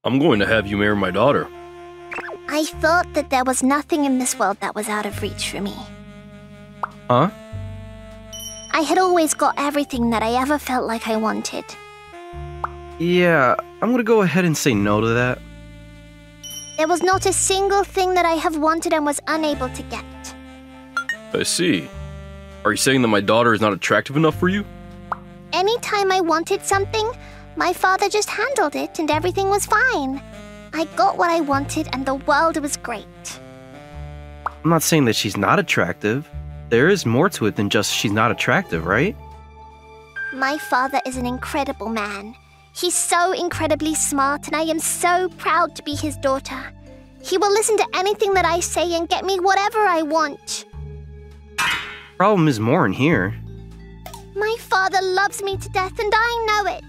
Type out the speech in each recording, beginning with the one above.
I'm going to have you marry my daughter. I thought that there was nothing in this world that was out of reach for me. Huh? I had always got everything that I ever felt like I wanted. Yeah, I'm gonna go ahead and say no to that. There was not a single thing that I have wanted and was unable to get. I see. Are you saying that my daughter is not attractive enough for you? Anytime I wanted something, my father just handled it and everything was fine. I got what I wanted and the world was great. I'm not saying that she's not attractive. There is more to it than just she's not attractive, right? My father is an incredible man. He's so incredibly smart and I am so proud to be his daughter. He will listen to anything that I say and get me whatever I want. Problem is more in here. My father loves me to death and I know it.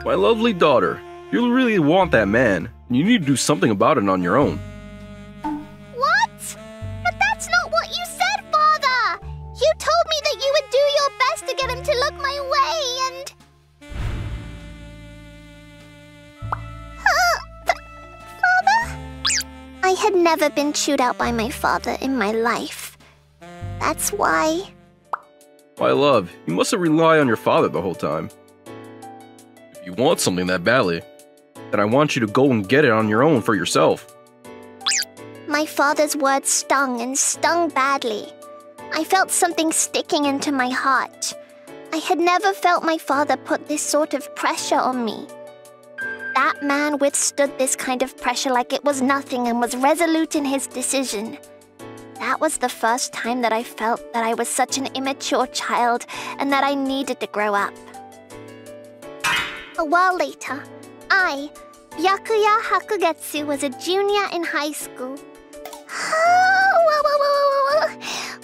My lovely daughter, you really want that man, and you need to do something about it on your own. What? But that's not what you said, Father! You told me that you would do your best to get him to look my way and... Father? I had never been chewed out by my father in my life. That's why... My love, you mustn't rely on your father the whole time. If you want something that badly, then I want you to go and get it on your own for yourself. My father's words stung and stung badly. I felt something sticking into my heart. I had never felt my father put this sort of pressure on me. That man withstood this kind of pressure like it was nothing and was resolute in his decision. That was the first time that I felt that I was such an immature child and that I needed to grow up. A while later, I, Byakuya Hakugetsu, was a junior in high school.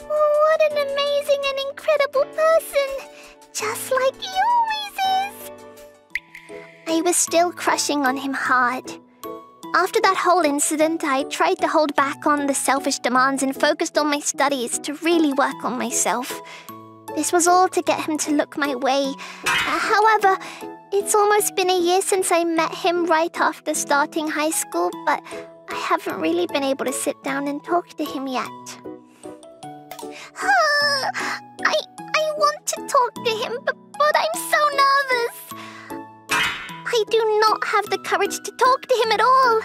What an amazing and incredible person! Just like you always is! I was still crushing on him hard. After that whole incident, I tried to hold back on the selfish demands and focused on my studies to really work on myself. This was all to get him to look my way. However, it's almost been a year since I met him right after starting high school, but I haven't really been able to sit down and talk to him yet. I want to talk to him, but I'm so nervous. I do not have the courage to talk to him at all.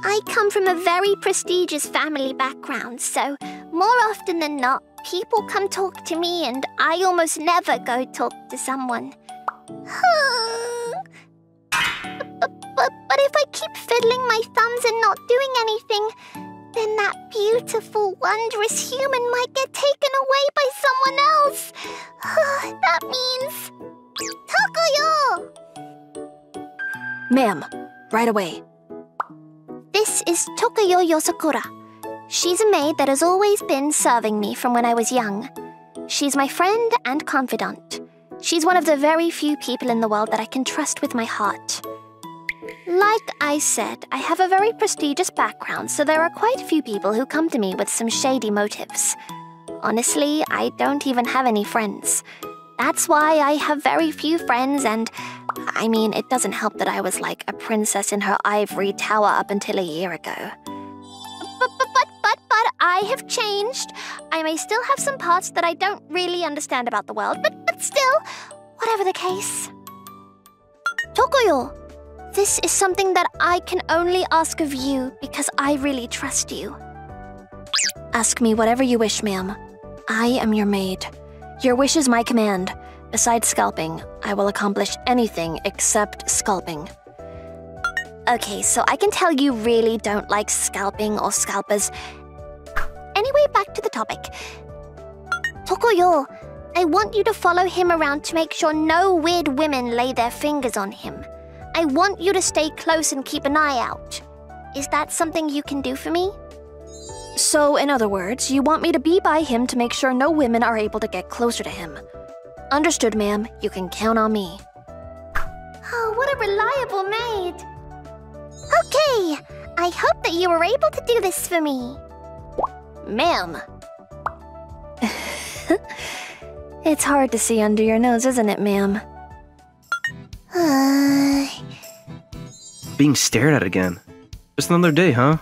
I come from a very prestigious family background, so more often than not, people come talk to me and I almost never go talk to someone. But if I keep fiddling my thumbs and not doing anything, then that beautiful, wondrous human might get taken away by someone else. That means... Takuyo! Ma'am, right away. This is Takuyo Yosakura. She's a maid that has always been serving me from when I was young. She's my friend and confidant. She's one of the very few people in the world that I can trust with my heart. Like I said, I have a very prestigious background, so there are quite a few people who come to me with some shady motives. Honestly, I don't even have any friends. That's why I have very few friends and... I mean, it doesn't help that I was like a princess in her ivory tower up until a year ago. But I have changed. I may still have some parts that I don't really understand about the world, but still, whatever the case. Takuyo, this is something that I can only ask of you because I really trust you. Ask me whatever you wish, ma'am. I am your maid. Your wish is my command. Besides scalping, I will accomplish anything except scalping. Okay, so I can tell you really don't like scalping or scalpers. Anyway, back to the topic. Takuyo, I want you to follow him around to make sure no weird women lay their fingers on him. I want you to stay close and keep an eye out. Is that something you can do for me? So, in other words, you want me to be by him to make sure no women are able to get closer to him. Understood, ma'am. You can count on me. Oh, what a reliable maid. Okay, I hope that you were able to do this for me. Ma'am. It's hard to see under your nose, isn't it, ma'am? being stared at again. Just another day, huh?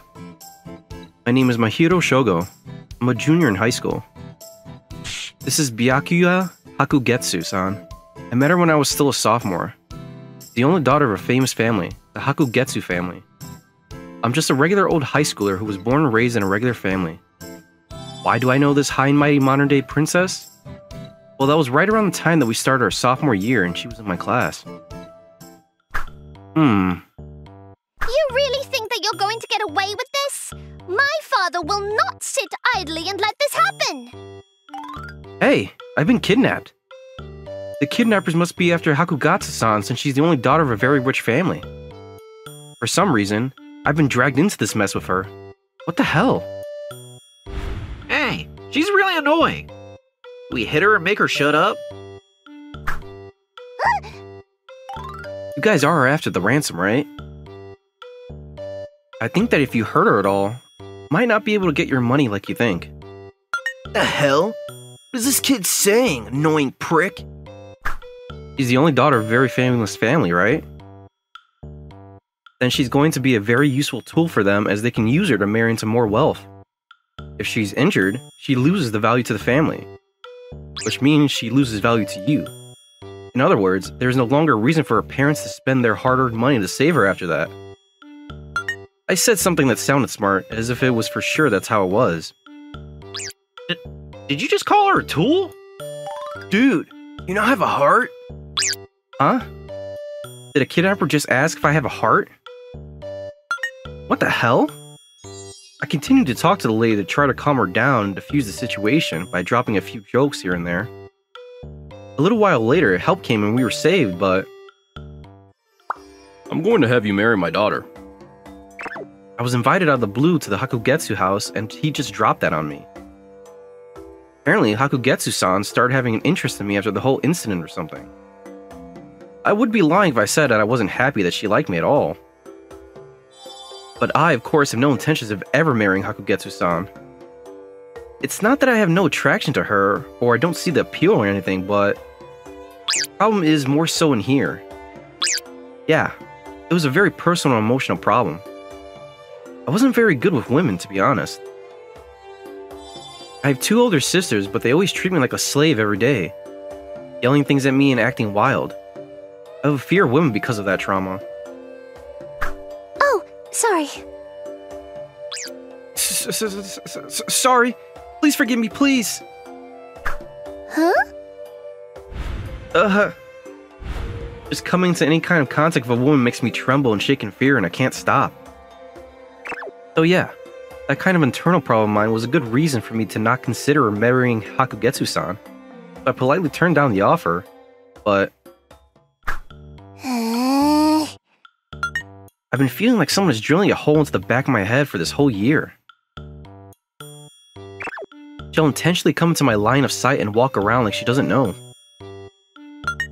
My name is Mahiro Shogo. I'm a junior in high school. This is Byakuya Hakugetsu-san. I met her when I was still a sophomore. The only daughter of a famous family, the Hakugetsu family. I'm just a regular old high schooler who was born and raised in a regular family. Why do I know this high and mighty modern-day princess? Well, that was right around the time that we started our sophomore year and she was in my class. You really think that you're going to get away with this? My father will not sit idly and let this happen! Hey, I've been kidnapped. The kidnappers must be after Hakugatsu-san since she's the only daughter of a very rich family. For some reason, I've been dragged into this mess with her. What the hell? Hey, she's really annoying. We hit her and make her shut up? You guys are after the ransom, right? I think that if you hurt her at all, you might not be able to get your money like you think. The hell? What is this kid saying, annoying prick? She's the only daughter of a very famous family, right? Then she's going to be a very useful tool for them as they can use her to marry into more wealth. If she's injured, she loses the value to the family, which means she loses value to you. In other words, there's no longer a reason for her parents to spend their hard-earned money to save her after that. I said something that sounded smart, as if it was for sure that's how it was. Did you just call her a tool? Dude, you not have a heart? Huh? Did a kidnapper just ask if I have a heart? What the hell? I continued to talk to the lady to try to calm her down and defuse the situation by dropping a few jokes here and there. A little while later, help came and we were saved, but... I'm going to have you marry my daughter. I was invited out of the blue to the Hakugetsu house and he just dropped that on me. Apparently, Hakugetsu-san started having an interest in me after the whole incident or something. I would be lying if I said that I wasn't happy that she liked me at all. But I, of course, have no intentions of ever marrying Hakugetsu-san. It's not that I have no attraction to her, or I don't see the appeal or anything, but... the problem is more so in here. Yeah, it was a very personal and emotional problem. I wasn't very good with women, to be honest. I have 2 older sisters, but they always treat me like a slave every day, yelling things at me and acting wild. I have a fear of women because of that trauma. Oh, sorry. Sorry. Please forgive me, please. Huh? Just coming into any kind of contact with a woman makes me tremble and shake in fear and I can't stop. So yeah, that kind of internal problem of mine was a good reason for me to not consider marrying Hakugetsu-san. I politely turned down the offer, but... I've been feeling like someone is drilling a hole into the back of my head for this whole year. She'll intentionally come into my line of sight and walk around like she doesn't know.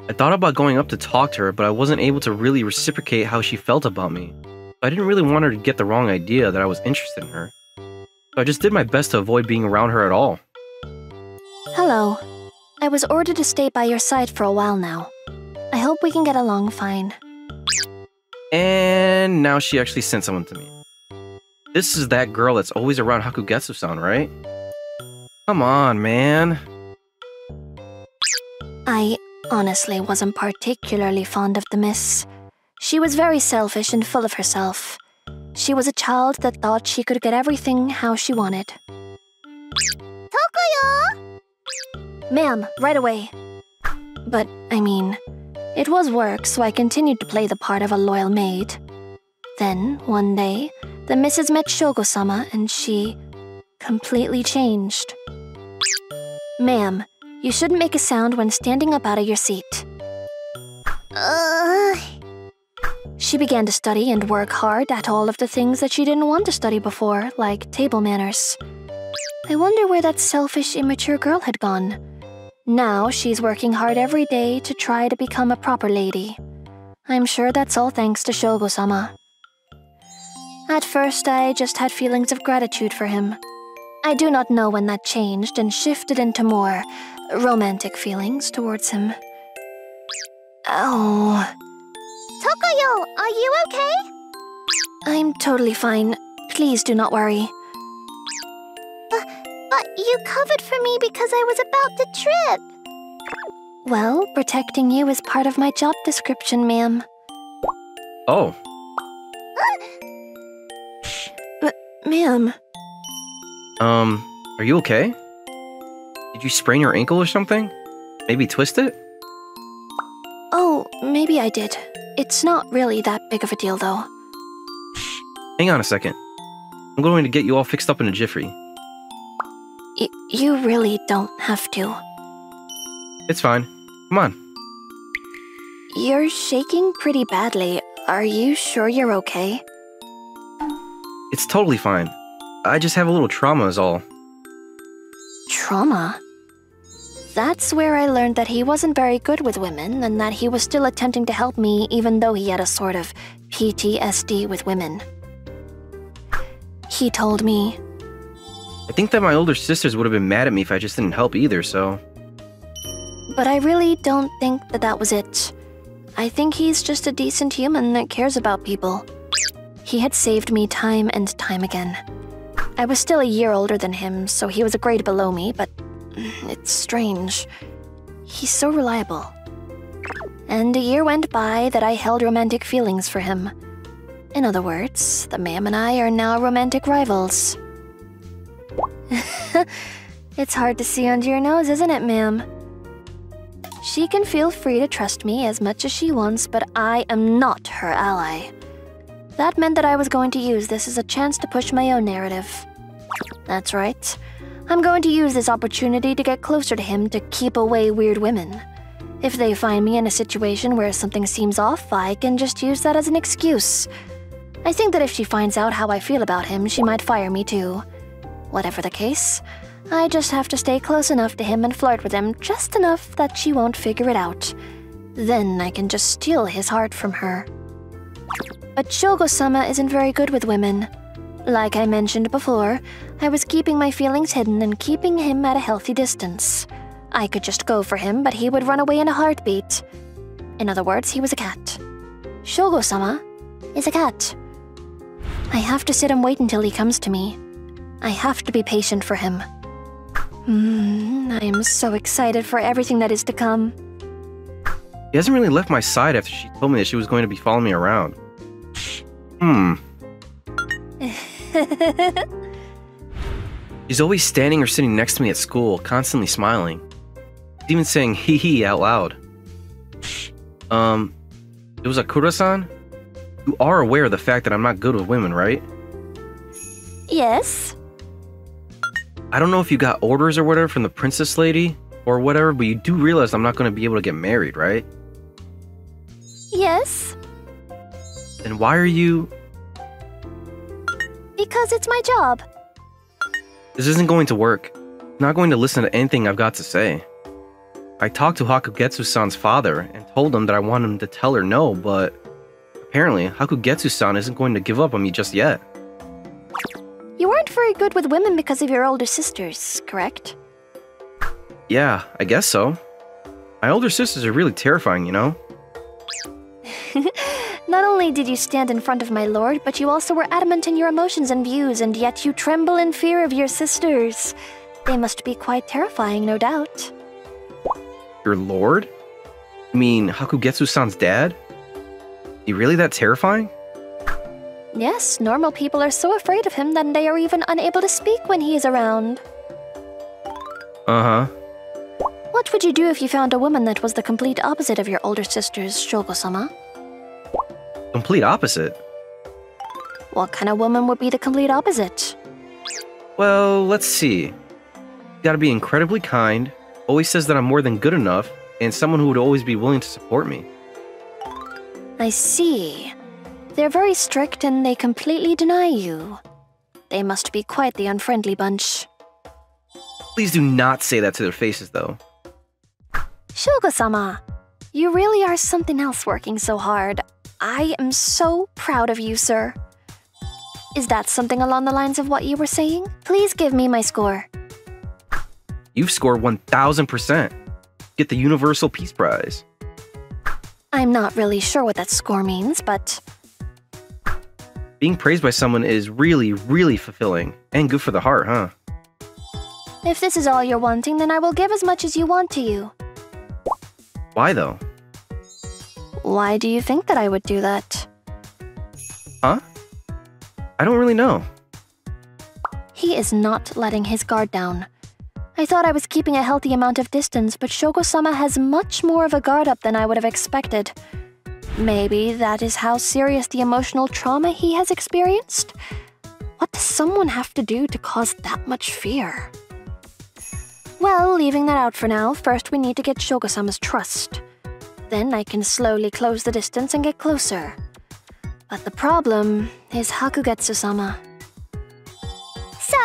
I thought about going up to talk to her, but I wasn't able to really reciprocate how she felt about me. I didn't really want her to get the wrong idea that I was interested in her. So I just did my best to avoid being around her at all. Hello. I was ordered to stay by your side for a while now. I hope we can get along fine. And now she actually sent someone to me. This is that girl that's always around Hakugetsu-san, right? Come on, man. I honestly wasn't particularly fond of the miss. She was very selfish and full of herself. She was a child that thought she could get everything how she wanted. Tokuyo! Ma'am, right away. But, I mean, it was work, so I continued to play the part of a loyal maid. Then, one day, the missus met Shogo-sama and she completely changed. Ma'am, you shouldn't make a sound when standing up out of your seat. She began to study and work hard at all of the things that she didn't want to study before, like table manners. I wonder where that selfish, immature girl had gone. Now she's working hard every day to try to become a proper lady. I'm sure that's all thanks to Shogo-sama. At first, I just had feelings of gratitude for him. I do not know when that changed and shifted into more romantic feelings towards him. Oh... Tokuyo, are you okay? I'm totally fine. Please do not worry. But you covered for me because I was about to trip. Well, protecting you is part of my job description, ma'am. Oh. But, ma'am... Are you okay? Did you sprain your ankle or something? Maybe twist it? Oh, maybe I did. It's not really that big of a deal, though. Hang on a second. I'm going to get you all fixed up in a jiffy. You really don't have to. It's fine. Come on. You're shaking pretty badly. Are you sure you're okay? It's totally fine. I just have a little trauma is all. Trauma? That's where I learned that he wasn't very good with women and that he was still attempting to help me even though he had a sort of PTSD with women. He told me... I think that my older sisters would have been mad at me if I just didn't help either, so... But I really don't think that that was it. I think he's just a decent human that cares about people. He had saved me time and time again. I was still a year older than him, so he was a grade below me, but it's strange. He's so reliable. And a year went by that I held romantic feelings for him. In other words, the ma'am and I are now romantic rivals. It's hard to see under your nose, isn't it, ma'am? She can feel free to trust me as much as she wants, but I am not her ally. That meant that I was going to use this as a chance to push my own narrative. That's right. I'm going to use this opportunity to get closer to him to keep away weird women. If they find me in a situation where something seems off, I can just use that as an excuse. I think that if she finds out how I feel about him, she might fire me too. Whatever the case, I just have to stay close enough to him and flirt with him just enough that she won't figure it out. Then I can just steal his heart from her. But Shogo-sama isn't very good with women. Like I mentioned before, I was keeping my feelings hidden and keeping him at a healthy distance. I could just go for him, but he would run away in a heartbeat. In other words, he was a cat. Shogo-sama is a cat. I have to sit and wait until he comes to me. I have to be patient for him. I am so excited for everything that is to come. He hasn't really left my side after she told me that she was going to be following me around. She's always standing or sitting next to me at school, constantly smiling. She's even saying hee hee out loud. It was Akura-san? You are aware of the fact that I'm not good with women, right? Yes? I don't know if you got orders or whatever from the princess lady or whatever, but you do realize I'm not going to be able to get married, right? Yes? Then why are you... Because it's my job. This isn't going to work. I'm not going to listen to anything I've got to say. I talked to Hakugetsu-san's father and told him that I want him to tell her no, but apparently Hakugetsu-san isn't going to give up on me just yet. You weren't very good with women because of your older sisters, correct? Yeah, I guess so. My older sisters are really terrifying, you know? Not only did you stand in front of my lord, but you also were adamant in your emotions and views, and yet you tremble in fear of your sisters. They must be quite terrifying, no doubt. Your lord? You mean Hakugetsu-san's dad? He really that terrifying? Yes, normal people are so afraid of him that they are even unable to speak when he is around. Uh-huh. What would you do if you found a woman that was the complete opposite of your older sisters, Shogo-sama? Complete opposite? What kind of woman would be the complete opposite? Well, let's see. Gotta be incredibly kind, always says that I'm more than good enough, and someone who would always be willing to support me. I see. They're very strict and they completely deny you. They must be quite the unfriendly bunch. Please do not say that to their faces, though. Shogo-sama, you really are something else working so hard. I am so proud of you, sir. Is that something along the lines of what you were saying? Please give me my score. You've scored 1000%. Get the Universal Peace Prize. I'm not really sure what that score means, but... Being praised by someone is really, really fulfilling. And good for the heart, huh? If this is all you're wanting, then I will give as much as you want to you. Why, though? Why do you think that I would do that? Huh? I don't really know. He is not letting his guard down. I thought I was keeping a healthy amount of distance, but Shogo-sama has much more of a guard up than I would have expected. Maybe that is how serious the emotional trauma he has experienced? What does someone have to do to cause that much fear? Well, leaving that out for now, first we need to get Shogo-sama's trust. Then I can slowly close the distance and get closer. But the problem is Hakugetsu-sama. So,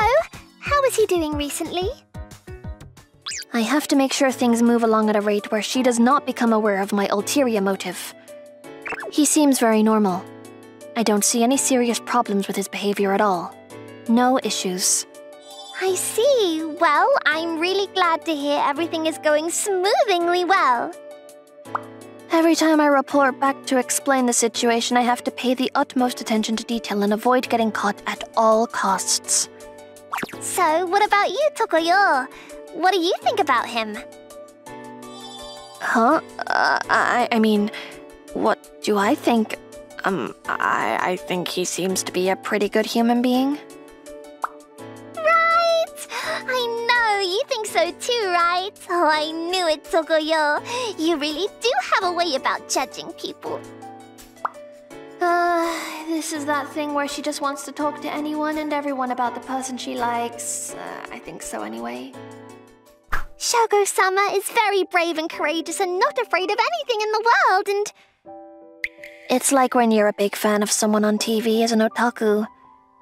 how is he doing recently? I have to make sure things move along at a rate where she does not become aware of my ulterior motive. He seems very normal. I don't see any serious problems with his behavior at all. No issues. I see. Well, I'm really glad to hear everything is going smoothly well. Every time I report back to explain the situation, I have to pay the utmost attention to detail and avoid getting caught at all costs. So, what about you, Tokoyo? What do you think about him? Huh? I mean, what do I think? I think he seems to be a pretty good human being. Right! I know, you think so too, right? Oh, I knew it, Tokoyo. You really do have a way about judging people. This is that thing where she just wants to talk to anyone and everyone about the person she likes. I think so anyway. Shogo-sama is very brave and courageous and not afraid of anything in the world, and... It's like when you're a big fan of someone on TV as an otaku.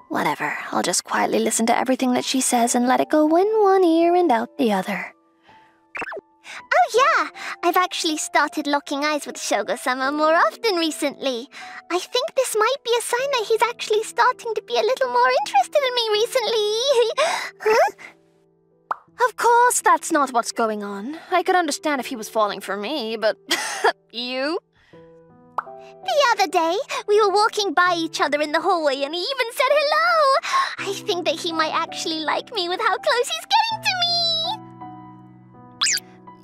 Whatever, I'll just quietly listen to everything that she says and let it go in one ear and out the other. Oh yeah, I've actually started locking eyes with Shogo-sama more often recently. I think this might be a sign that he's actually starting to be a little more interested in me recently. Huh? Of course, that's not what's going on. I could understand if he was falling for me, but... you? The other day, we were walking by each other in the hallway and he even said hello. I think that he might actually like me with how close he's getting to me.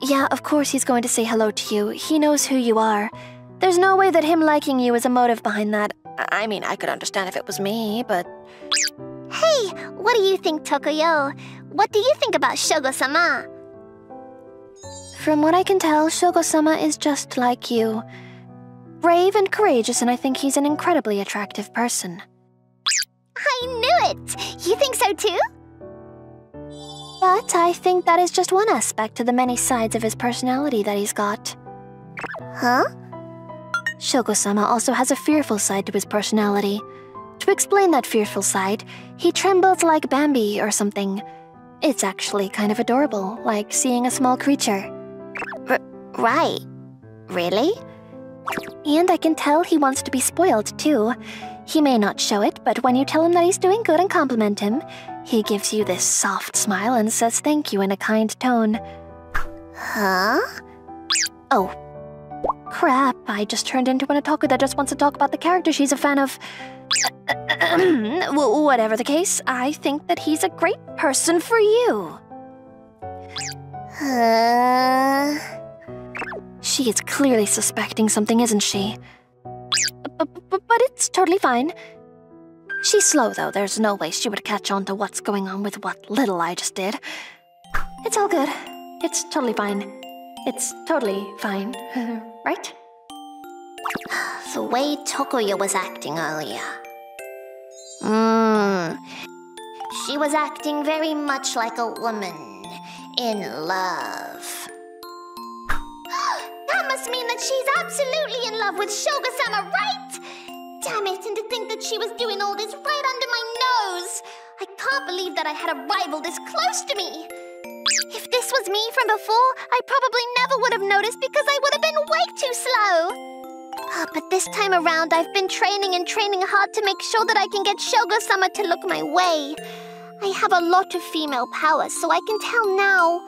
Yeah, of course he's going to say hello to you. He knows who you are. There's no way that him liking you is a motive behind that. I mean, I could understand if it was me, but... Hey, what do you think, Tokoyo? What do you think about Shogo-sama? From what I can tell, Shogo-sama is just like you. Brave and courageous, and I think he's an incredibly attractive person. I knew it! You think so too? But I think that is just one aspect to the many sides of his personality that he's got. Huh? Shogo-sama also has a fearful side to his personality. To explain that fearful side, he trembles like Bambi or something. It's actually kind of adorable, like seeing a small creature. Right. Really? And I can tell he wants to be spoiled, too. He may not show it, but when you tell him that he's doing good and compliment him, he gives you this soft smile and says thank you in a kind tone. Huh? Oh. Crap, I just turned into an otaku that just wants to talk about the character she's a fan of. Whatever the case, I think that he's a great person for you. She is clearly suspecting something, isn't she? But it's totally fine. She's slow, though. There's no way she would catch on to what's going on with what little I just did. It's all good. It's totally fine. It's totally fine. Right? The way Tokoyo was acting earlier. She was acting very much like a woman in love. That must mean that she's absolutely in love with Shogo-sama, right? Damn it, and to think that she was doing all this right under my nose. I can't believe that I had a rival this close to me. If this was me from before, I probably never would have noticed because I would have been way too slow. But this time around, I've been training hard to make sure that I can get Shogo-sama to look my way. I have a lot of female power, so I can tell now.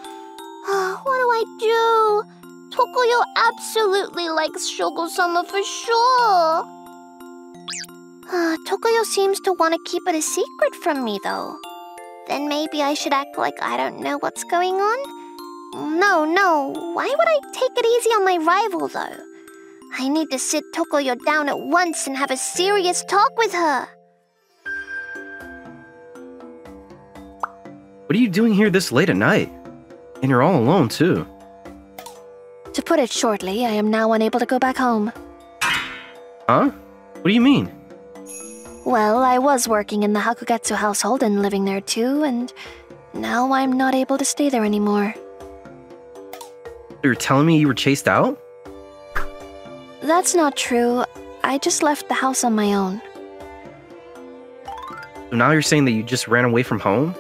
What do I do? Tokoyo absolutely likes Shogo-sama for sure. Tokuyo seems to want to keep it a secret from me, though. Then maybe I should act like I don't know what's going on? No. Why would I take it easy on my rival, though? I need to sit Tokuyo down at once and have a serious talk with her. What are you doing here this late at night? And you're all alone, too. To put it shortly, I am now unable to go back home. Huh? What do you mean? Well, I was working in the Hakugetsu household and living there too, and now I'm not able to stay there anymore. You're telling me you were chased out? That's not true. I just left the house on my own. So now you're saying that you just ran away from home?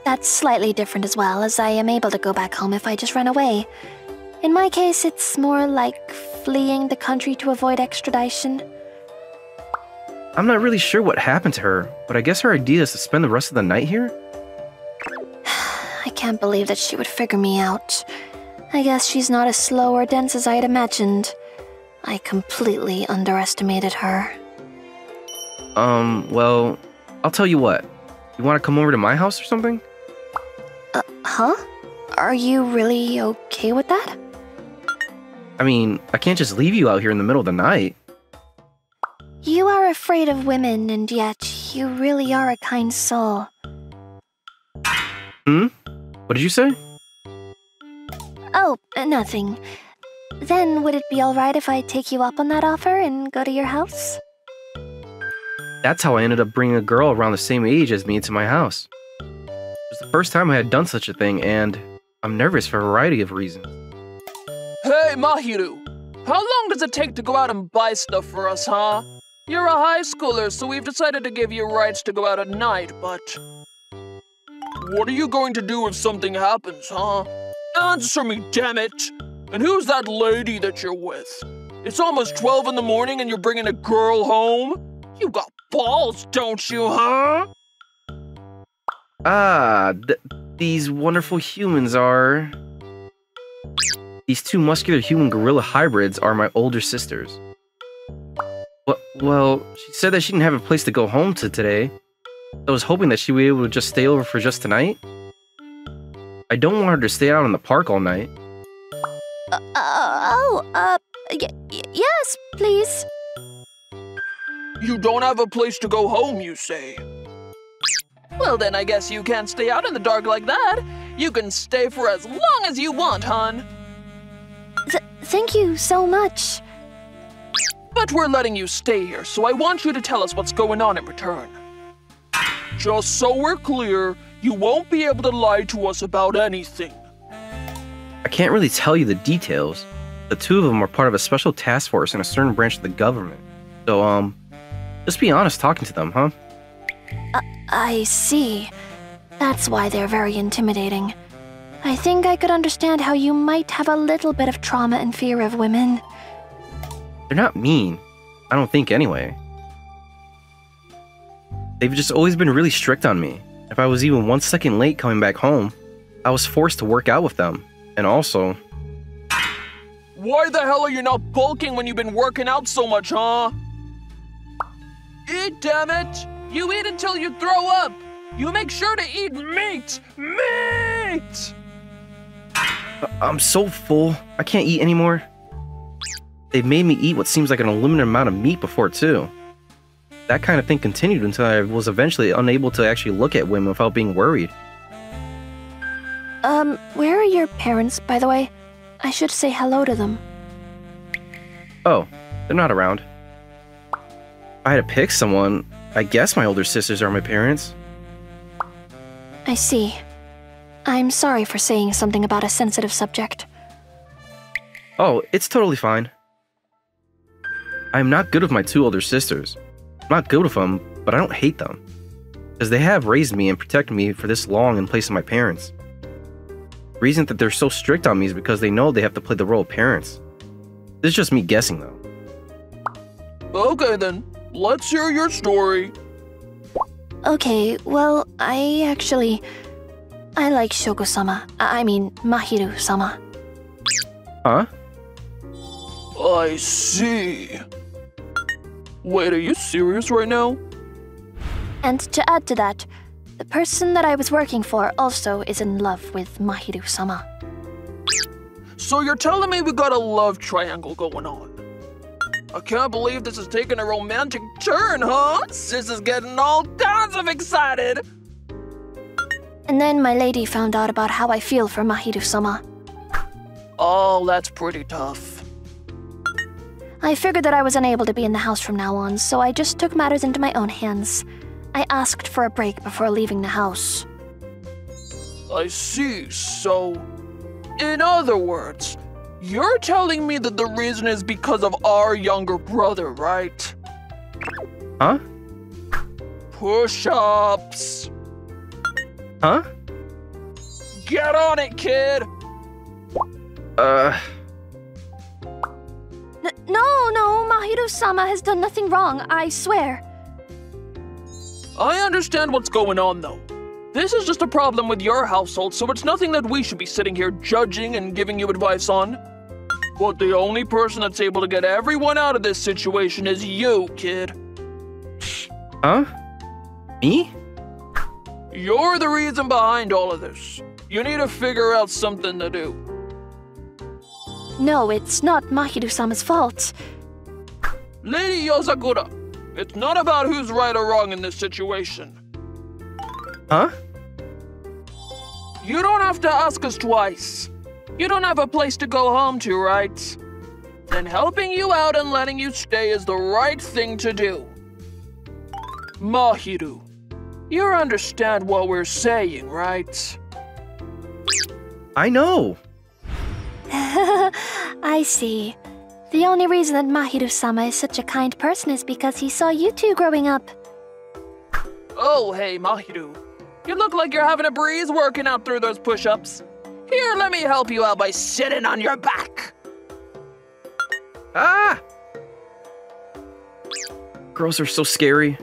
That's slightly different as well, as I am able to go back home if I just run away. In my case, it's more like fleeing the country to avoid extradition. I'm not really sure what happened to her, but I guess her idea is to spend the rest of the night here? I can't believe that she would figure me out. I guess she's not as slow or dense as I had imagined. I completely underestimated her. Well, I'll tell you what. You want to come over to my house or something? Huh? Are you really okay with that? I mean, I can't just leave you out here in the middle of the night. You are afraid of women, and yet you really are a kind soul. What did you say? Oh, nothing. Then would it be alright if I take you up on that offer and go to your house? That's how I ended up bringing a girl around the same age as me into my house. It was the first time I had done such a thing, and I'm nervous for a variety of reasons. Hey, Mahiru! How long does it take to go out and buy stuff for us, huh? You're a high schooler, so we've decided to give you rights to go out at night, but... What are you going to do if something happens, huh? Answer me, damn it! And who's that lady that you're with? It's almost 12 in the morning and you're bringing a girl home? You got balls, don't you, huh? These wonderful humans are... These two muscular human-gorilla hybrids are my older sisters. Well, she said that she didn't have a place to go home to today. I was hoping that she would be able to just stay over for just tonight. I don't want her to stay out in the park all night. Yes, please. You don't have a place to go home, you say? Well, then I guess you can't stay out in the dark like that. You can stay for as long as you want, hon. Thank you so much. But we're letting you stay here, so I want you to tell us what's going on in return. Just so we're clear, you won't be able to lie to us about anything. I can't really tell you the details. The two of them are part of a special task force in a certain branch of the government. So, just be honest talking to them, huh? I see. That's why they're very intimidating. I think I could understand how you might have a little bit of trauma and fear of women. They're not mean. I don't think anyway. They've just always been really strict on me. If I was even 1 second late coming back home, I was forced to work out with them. And also... Why the hell are you not bulking when you've been working out so much, huh? Eat, damn it! You eat until you throw up! You make sure to eat meat! Meat! I'm so full. I can't eat anymore. They've made me eat what seems like an unlimited amount of meat before, too. That kind of thing continued until I was eventually unable to actually look at women without being worried. Where are your parents, by the way? I should say hello to them. Oh, they're not around. If I had to pick someone, I guess my older sisters are my parents. I see. I'm sorry for saying something about a sensitive subject. Oh, it's totally fine. I'm not good with my two older sisters. I'm not good with them, but I don't hate them. Because they have raised me and protected me for this long in place of my parents. The reason that they're so strict on me is because they know they have to play the role of parents. This is just me guessing, though. Okay then, let's hear your story. Okay, well, I like Shoko-sama. I mean, Mahiru-sama. Huh? I see. Wait, are you serious right now? And to add to that, the person that I was working for also is in love with Mahiru-sama. So you're telling me we got a love triangle going on? I can't believe this is taking a romantic turn, huh? Sis is getting all kinds of excited. And then my lady found out about how I feel for Mahiru-sama. Oh, that's pretty tough. I figured that I was unable to be in the house from now on, so I just took matters into my own hands. I asked for a break before leaving the house. I see, so... In other words, you're telling me that the reason is because of our younger brother, right? Huh? Push-ups! Huh? Get on it, kid! No, Mahiru-sama has done nothing wrong, I swear. I understand what's going on, though. This is just a problem with your household, so it's nothing that we should be sitting here judging and giving you advice on. But the only person that's able to get everyone out of this situation is you, kid. Huh? Me? You're the reason behind all of this. You need to figure out something to do. No, it's not Mahiru-sama's fault. Lady Yosakura, it's not about who's right or wrong in this situation. Huh? You don't have to ask us twice. You don't have a place to go home to, right? Then helping you out and letting you stay is the right thing to do. Mahiru, you understand what we're saying, right? I know. I see. The only reason that Mahiru-sama is such a kind person is because he saw you two growing up. Oh, hey, Mahiru. You look like you're having a breeze working out through those push-ups. Here, let me help you out by sitting on your back. Ah! Girls are so scary.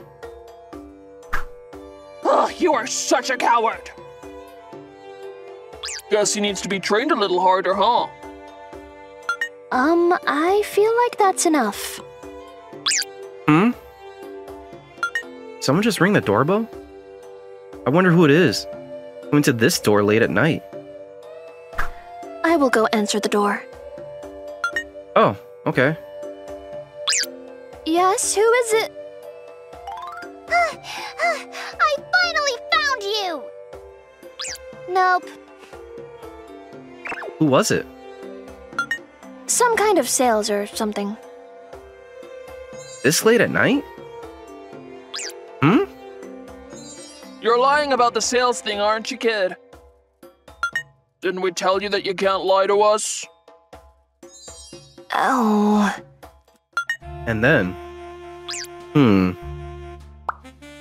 Oh, you are such a coward. Guess he needs to be trained a little harder, huh? I feel like that's enough. Hmm? Someone just ring the doorbell? I wonder who it is. Who went to this door late at night? I will go answer the door. Oh, okay. Yes, who is it? I finally found you! Nope. Who was it? Some kind of sales or something. This late at night? Hmm? You're lying about the sales thing, aren't you, kid? Didn't we tell you that you can't lie to us? Oh. And then...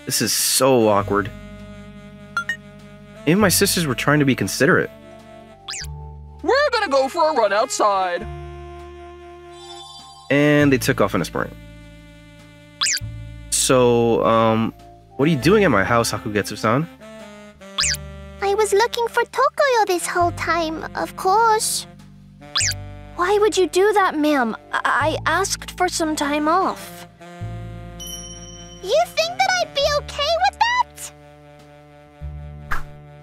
This is so awkward. Even my sisters were trying to be considerate. We're gonna go for a run outside. And they took off in a sprint. So, what are you doing at my house, Hakugetsu-san? I was looking for Tokoyo this whole time, of course. Why would you do that, ma'am? I asked for some time off. You think that I'd be okay with that?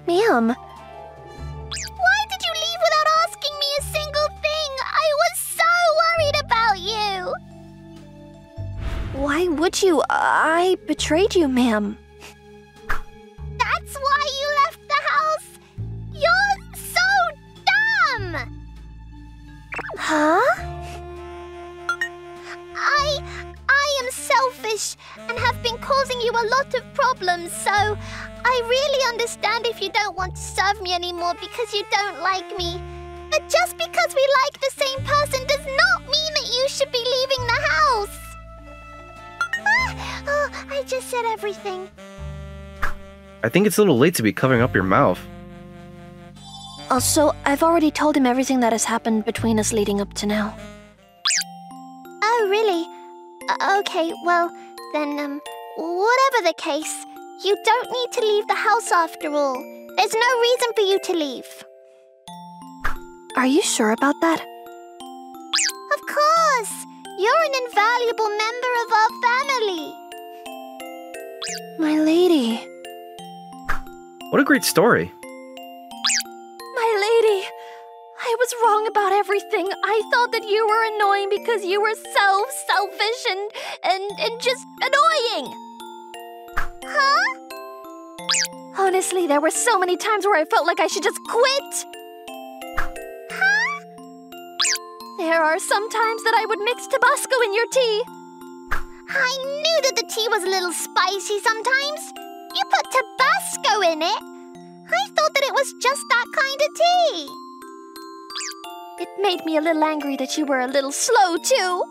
Ma'am, Why did you leave without asking me a single thing? I was so worried about you. why would you? I betrayed you, ma'am. That's why you left the house? You're so dumb! Huh? I am selfish and have been causing you a lot of problems, so I really understand if you don't want to serve me anymore because you don't like me. But just because we like the same person does not mean that you should be leaving the house. Oh, I just said everything. I think it's a little late to be covering up your mouth. Also, I've already told him everything that has happened between us leading up to now. Oh, really? Okay, well, then, whatever the case, you don't need to leave the house after all. There's no reason for you to leave. Are you sure about that? Of course! You're an invaluable member of our family. My lady. What a great story. My lady. I was wrong about everything. I thought that you were annoying because you were so selfish and just annoying. Huh? Honestly, there were so many times where I felt like I should just quit. Huh? There are some times that I would mix Tabasco in your tea. I knew that the tea was a little spicy sometimes. You put Tabasco in it. I thought that it was just that kind of tea. It made me a little angry that you were a little slow, too.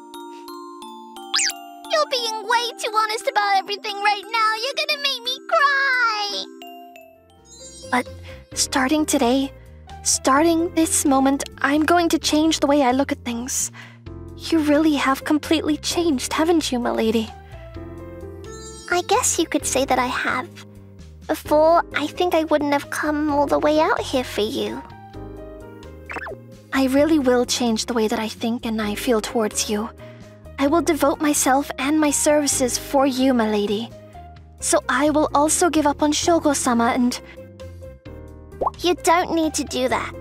You're being way too honest about everything right now. You're gonna make me cry. But starting today, starting this moment, I'm going to change the way I look at things. You really have completely changed, haven't you, milady? I guess you could say that I have. Before, I think I wouldn't have come all the way out here for you. I really will change the way that I think and I feel towards you. I will devote myself and my services for you, milady. So I will also give up on Shogo-sama and... You don't need to do that.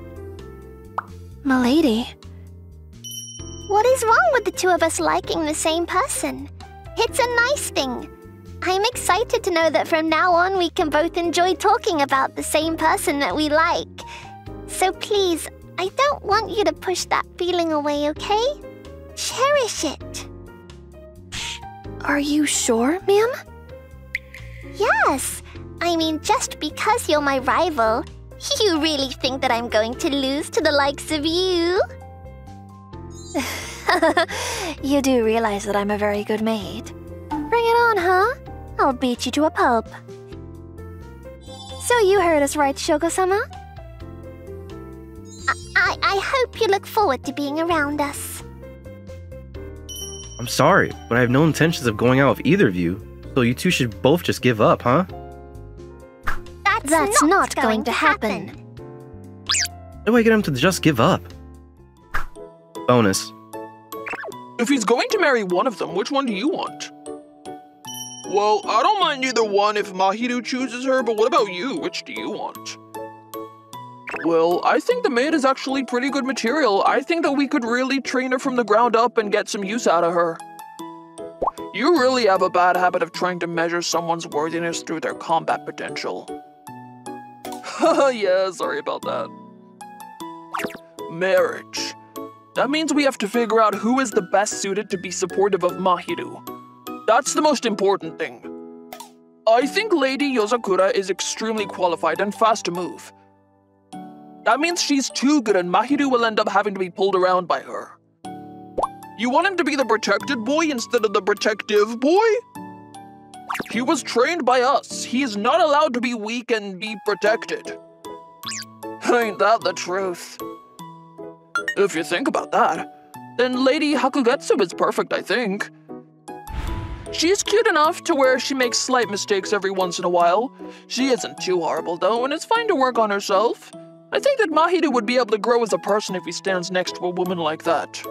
Milady? What is wrong with the two of us liking the same person? It's a nice thing. I'm excited to know that from now on we can both enjoy talking about the same person that we like. So please, I don't want you to push that feeling away, okay? Cherish it. Are you sure, ma'am? Yes. I mean, just because you're my rival, you really think that I'm going to lose to the likes of you? You do realize that I'm a very good maid. Bring it on, huh? I'll beat you to a pulp. So you heard us right, Shogo-sama? I hope you look forward to being around us. I'm sorry, but I have no intentions of going out with either of you, so you two should both just give up, huh? That's not going to happen. How do I get him to just give up? Bonus. If he's going to marry one of them, which one do you want? Well, I don't mind either one if Mahiru chooses her, but what about you? Which do you want? Well, I think the maid is actually pretty good material. I think that we could really train her from the ground up and get some use out of her. You really have a bad habit of trying to measure someone's worthiness through their combat potential. Yeah, sorry about that. Marriage. That means we have to figure out who is the best suited to be supportive of Mahiru. That's the most important thing. I think Lady Yozakura is extremely qualified and fast to move. That means she's too good and Mahiru will end up having to be pulled around by her. You want him to be the protected boy instead of the protective boy? He was trained by us. He is not allowed to be weak and be protected. Ain't that the truth? If you think about that, then Lady Hakugetsu is perfect, I think. She's cute enough to where she makes slight mistakes every once in a while. She isn't too horrible though, and it's fine to work on herself. I think that Mahiru would be able to grow as a person if he stands next to a woman like that.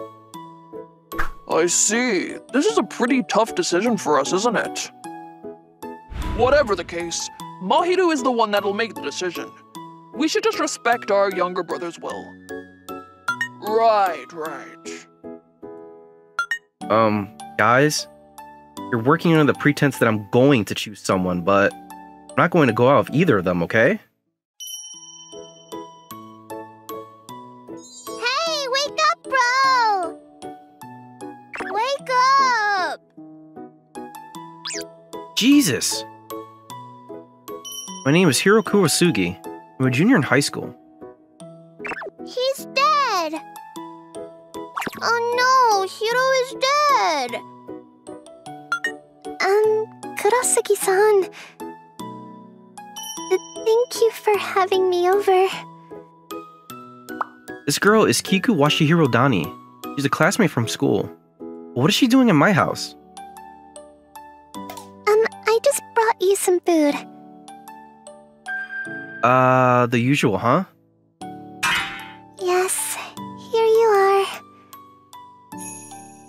I see. This is a pretty tough decision for us, isn't it? Whatever the case, Mahiru is the one that'll make the decision. We should just respect our younger brother's will. Right. Guys? You're working under the pretense that I'm going to choose someone, but I'm not going to go out with either of them, okay? Hey, wake up, bro! Wake up! Jesus! My name is Hiro Kurosugi. I'm a junior in high school. He's dead! Oh no, Hiro is dead! Kurosaki-san... Thank you for having me over. This girl is Kiku Washihiro Dani. She's a classmate from school. What is she doing in my house? I just brought you some food. The usual, huh? Yes, here you are.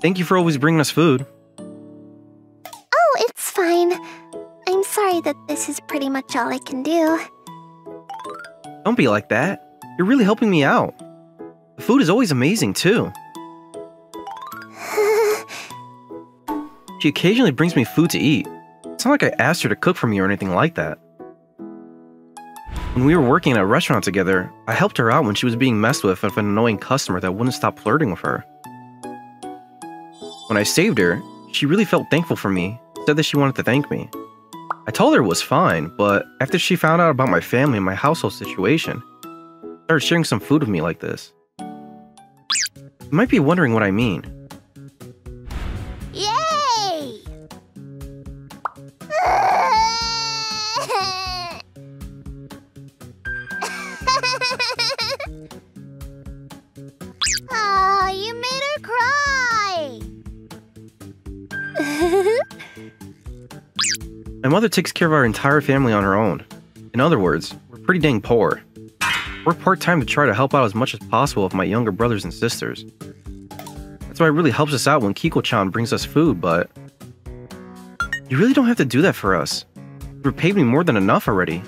Thank you for always bringing us food. Oh, it's fine. I'm sorry that this is pretty much all I can do. Don't be like that. You're really helping me out. The food is always amazing, too. She occasionally brings me food to eat. It's not like I asked her to cook for me or anything like that. When we were working at a restaurant together, I helped her out when she was being messed with an annoying customer that wouldn't stop flirting with her. When I saved her, she really felt thankful for me, said that she wanted to thank me. I told her it was fine, but after she found out about my family and my household situation, she started sharing some food with me like this. You might be wondering what I mean. Yay! Oh, you made her cry! My mother takes care of our entire family on her own. In other words, we're pretty dang poor. Work part-time to try to help out as much as possible with my younger brothers and sisters. That's why it really helps us out when Kiko-chan brings us food, but... You really don't have to do that for us. You've repaid me more than enough already.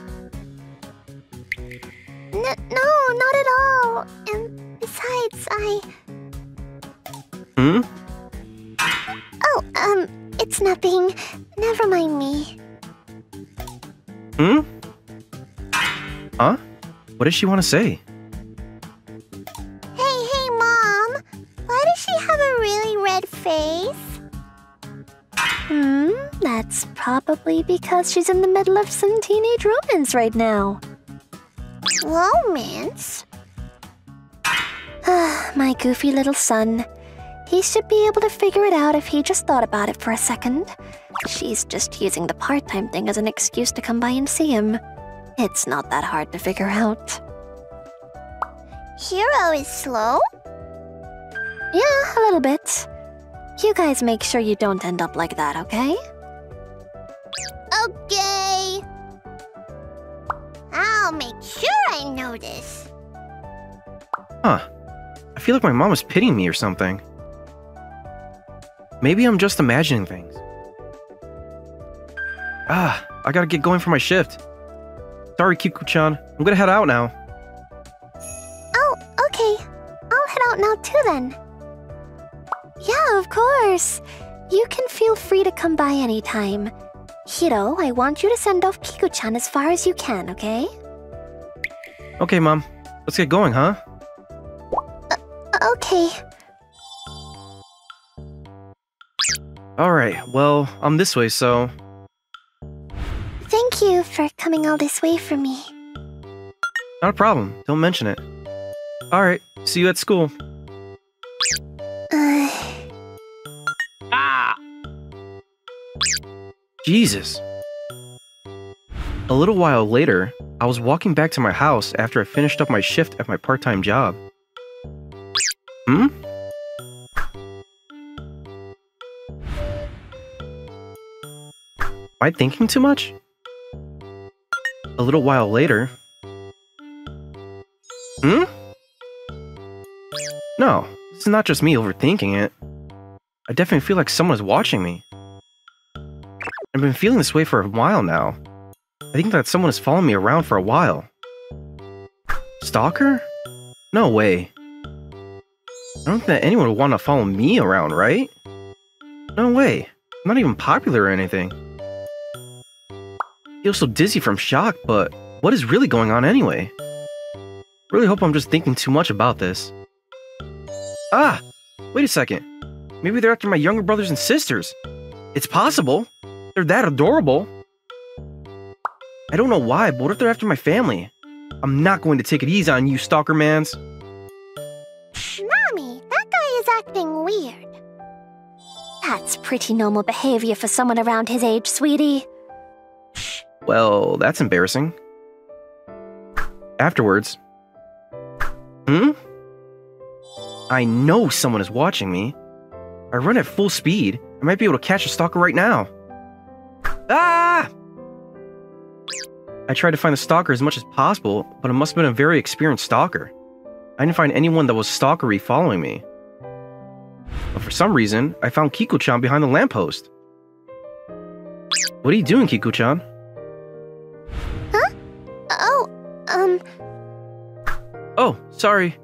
No, not at all. And besides, Oh, it's nothing. Never mind me. Huh? What does she want to say? Hey, Mom. Why does she have a really red face? That's probably because she's in the middle of some teenage romance right now. Romance? My goofy little son. He should be able to figure it out if he just thought about it for a second. She's just using the part-time thing as an excuse to come by and see him. It's not that hard to figure out. Hiro is slow? Yeah, a little bit. You guys make sure you don't end up like that, okay? Okay. I'll make sure I notice. Huh. I feel like my mom is pitying me or something. Maybe I'm just imagining things. I gotta get going for my shift. Sorry, Kiko-chan. I'm gonna head out now. Oh, okay. I'll head out now too then. Yeah, of course. You can feel free to come by anytime. Hiro, I want you to send off Kiko-chan as far as you can, okay? Okay, Mom. Let's get going, huh? Okay. Alright, well, I'm this way, so... Thank you for coming all this way for me. Not a problem. Don't mention it. Alright, see you at school. Jesus. A little while later, I was walking back to my house after I finished up my shift at my part-time job. Am I thinking too much? A little while later... No, this is not just me overthinking it. I definitely feel like someone is watching me. I've been feeling this way for a while now. I think that someone is following me around for a while. Stalker? No way. I don't think that anyone would want to follow me around, right? No way. I'm not even popular or anything. I feel so dizzy from shock, but what is really going on anyway? Really hope I'm just thinking too much about this. Wait a second. Maybe they're after my younger brothers and sisters. It's possible. They're that adorable. I don't know why, but what if they're after my family? I'm not going to take it easy on you, stalker mans. Mommy, that guy is acting weird. That's pretty normal behavior for someone around his age, sweetie. Well, that's embarrassing. Afterwards. I know someone is watching me. I run at full speed. I might be able to catch a stalker right now. I tried to find the stalker as much as possible, but it must have been a very experienced stalker. I didn't find anyone that was stalkery following me. But for some reason, I found Kiko-chan behind the lamppost. What are you doing, Kiko-chan? Huh? Oh, Oh, sorry.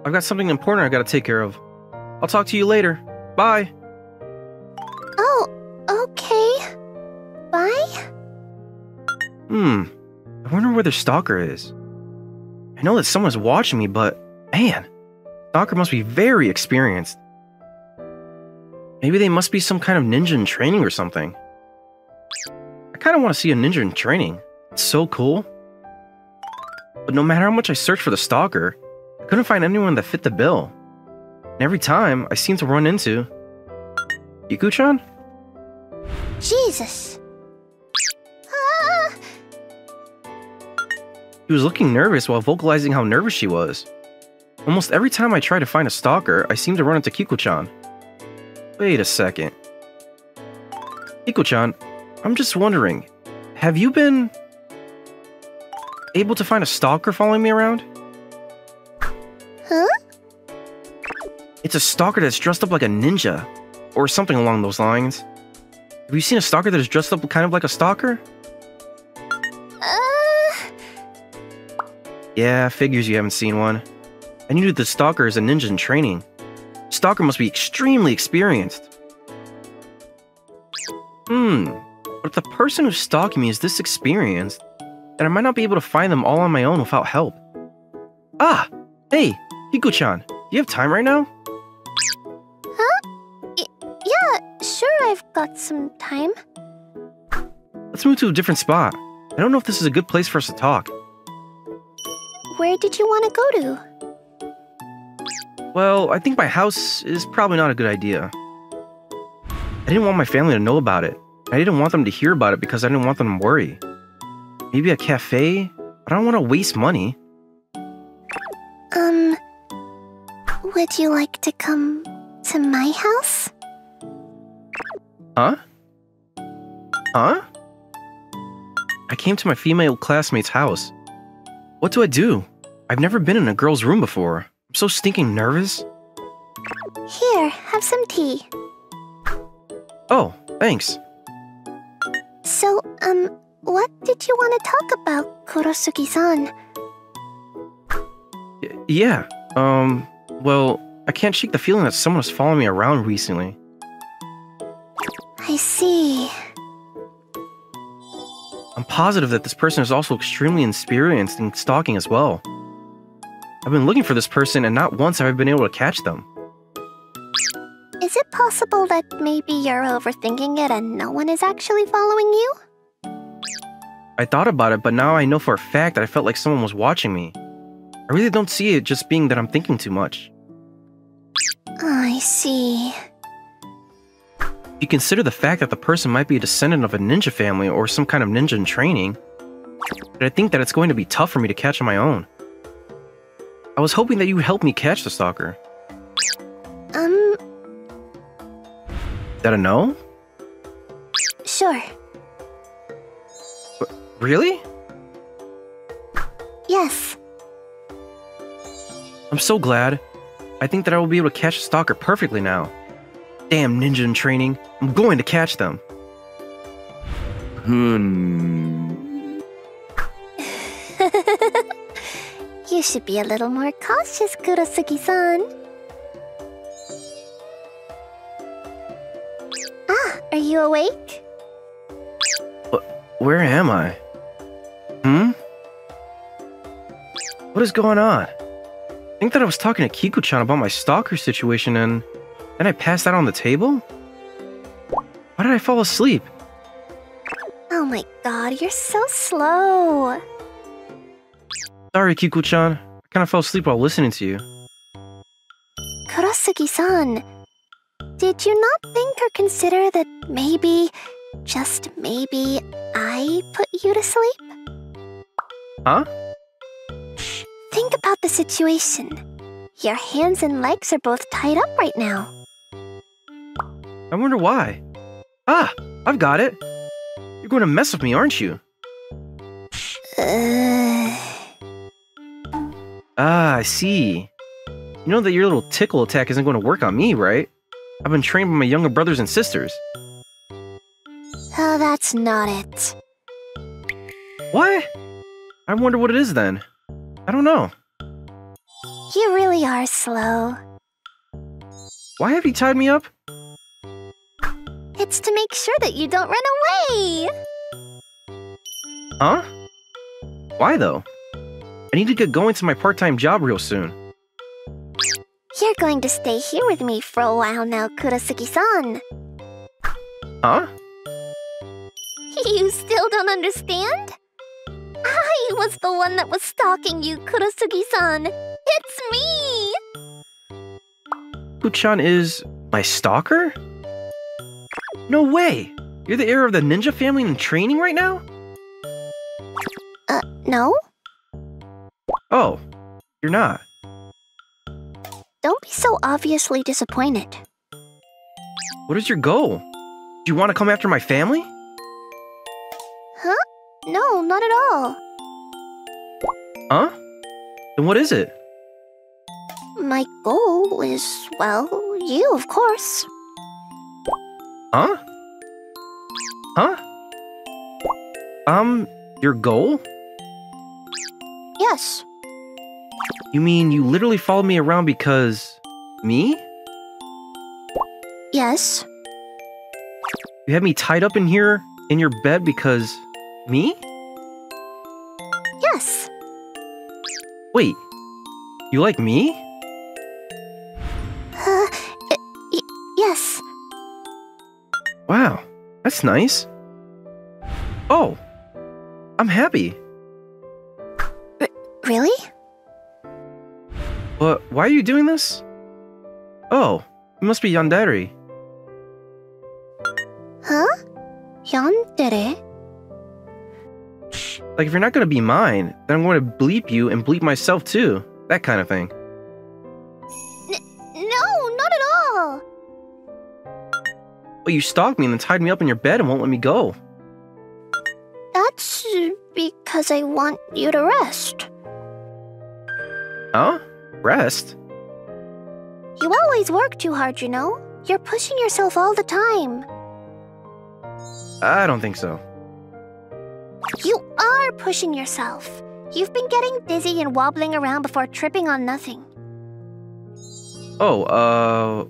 I've got something important I gotta take care of. I'll talk to you later. Bye. Oh, okay. Bye? I wonder where the stalker is. I know that someone's watching me, but man, stalker must be very experienced. Maybe they must be some kind of ninja in training or something. I kind of want to see a ninja in training. It's so cool. But no matter how much I searched for the stalker, I couldn't find anyone that fit the bill. And every time, I seem to run into... Kiko-chan? Jesus. Ah! She was looking nervous while vocalizing how nervous she was. Almost every time I try to find a stalker, I seem to run into Kiko-chan. Wait a second. Kiko-chan, I'm just wondering, have you been able to find a stalker following me around? Huh? It's a stalker that's dressed up like a ninja, or something along those lines. Have you seen a stalker that is dressed up kind of like a stalker? Yeah, figures you haven't seen one. I knew the stalker is a ninja in training. Stalker must be extremely experienced. But if the person who's stalking me is this experienced, then I might not be able to find them all on my own without help. Ah! Hey, Kiko-chan, do you have time right now? Huh? Yeah, sure, I've got some time. Let's move to a different spot. I don't know if this is a good place for us to talk. Where did you want to go to? Well, I think my house is probably not a good idea. I didn't want my family to know about it. I didn't want them to hear about it because I didn't want them to worry. Maybe a cafe? But I don't want to waste money. Would you like to come to my house? Huh? Huh? I came to my female classmate's house. What do I do? I've never been in a girl's room before. I'm so stinking nervous. Here, have some tea. Oh, thanks. So, what did you want to talk about, Kurosugi-san? Yeah, well, I can't shake the feeling that someone was following me around recently. I see. I'm positive that this person is also extremely experienced in stalking as well. I've been looking for this person and not once have I been able to catch them. Is it possible that maybe you're overthinking it and no one is actually following you? I thought about it, but now I know for a fact that I felt like someone was watching me. I really don't see it just being that I'm thinking too much. I see. If you consider the fact that the person might be a descendant of a ninja family or some kind of ninja in training, but I think that it's going to be tough for me to catch on my own. I was hoping that you would help me catch the stalker. Is that a no? Sure. Really? Yes. I'm so glad. I think that I will be able to catch the stalker perfectly now. Damn ninja in training. I'm going to catch them. You should be a little more cautious, Kurosugi-san. Ah, are you awake? Where am I? What is going on? I think that I was talking to Kiko-chan about my stalker situation and then I passed out on the table? Why did I fall asleep? Oh my god, you're so slow. Sorry, Kiko-chan. I kind of fell asleep while listening to you. Kurosugi-san, did you not think or consider that maybe, just maybe, I put you to sleep? Huh? Think about the situation. Your hands and legs are both tied up right now. I wonder why. Ah, I've got it. You're going to mess with me, aren't you? Ah, I see. You know that your little tickle attack isn't going to work on me, right? I've been trained by my younger brothers and sisters. Oh, that's not it. What? I wonder what it is then. I don't know. You really are slow. Why have you tied me up? It's to make sure that you don't run away! Huh? Why though? I need to get going to my part-time job real soon. You're going to stay here with me for a while now, Kurasugi-san. Huh? You still don't understand? I was the one that was stalking you, Kurasugi-san. It's me! Kuchan is my stalker? No way! You're the heir of the ninja family in training right now? No? Oh, you're not. Don't be so obviously disappointed. What is your goal? Do you want to come after my family? Huh? No, not at all. Huh? Then what is it? My goal is, well, you, of course. Huh? Huh? Your goal? Yes. You mean you literally followed me around because... me? Yes. You had me tied up in here, in your bed because... me? Yes. Wait, you like me? Yes. Wow, that's nice. Oh, I'm happy. Really? But why are you doing this? Oh, you must be Yandere. Huh? Yandere? Like, if you're not gonna be mine, then I'm going to bleep you and bleep myself too. That kind of thing. No, not at all. Well, you stalked me and then tied me up in your bed and won't let me go. That's because I want you to rest. Huh? Rest? You always work too hard, you know? You're pushing yourself all the time. I don't think so. You are pushing yourself. You've been getting dizzy and wobbling around before tripping on nothing. Oh,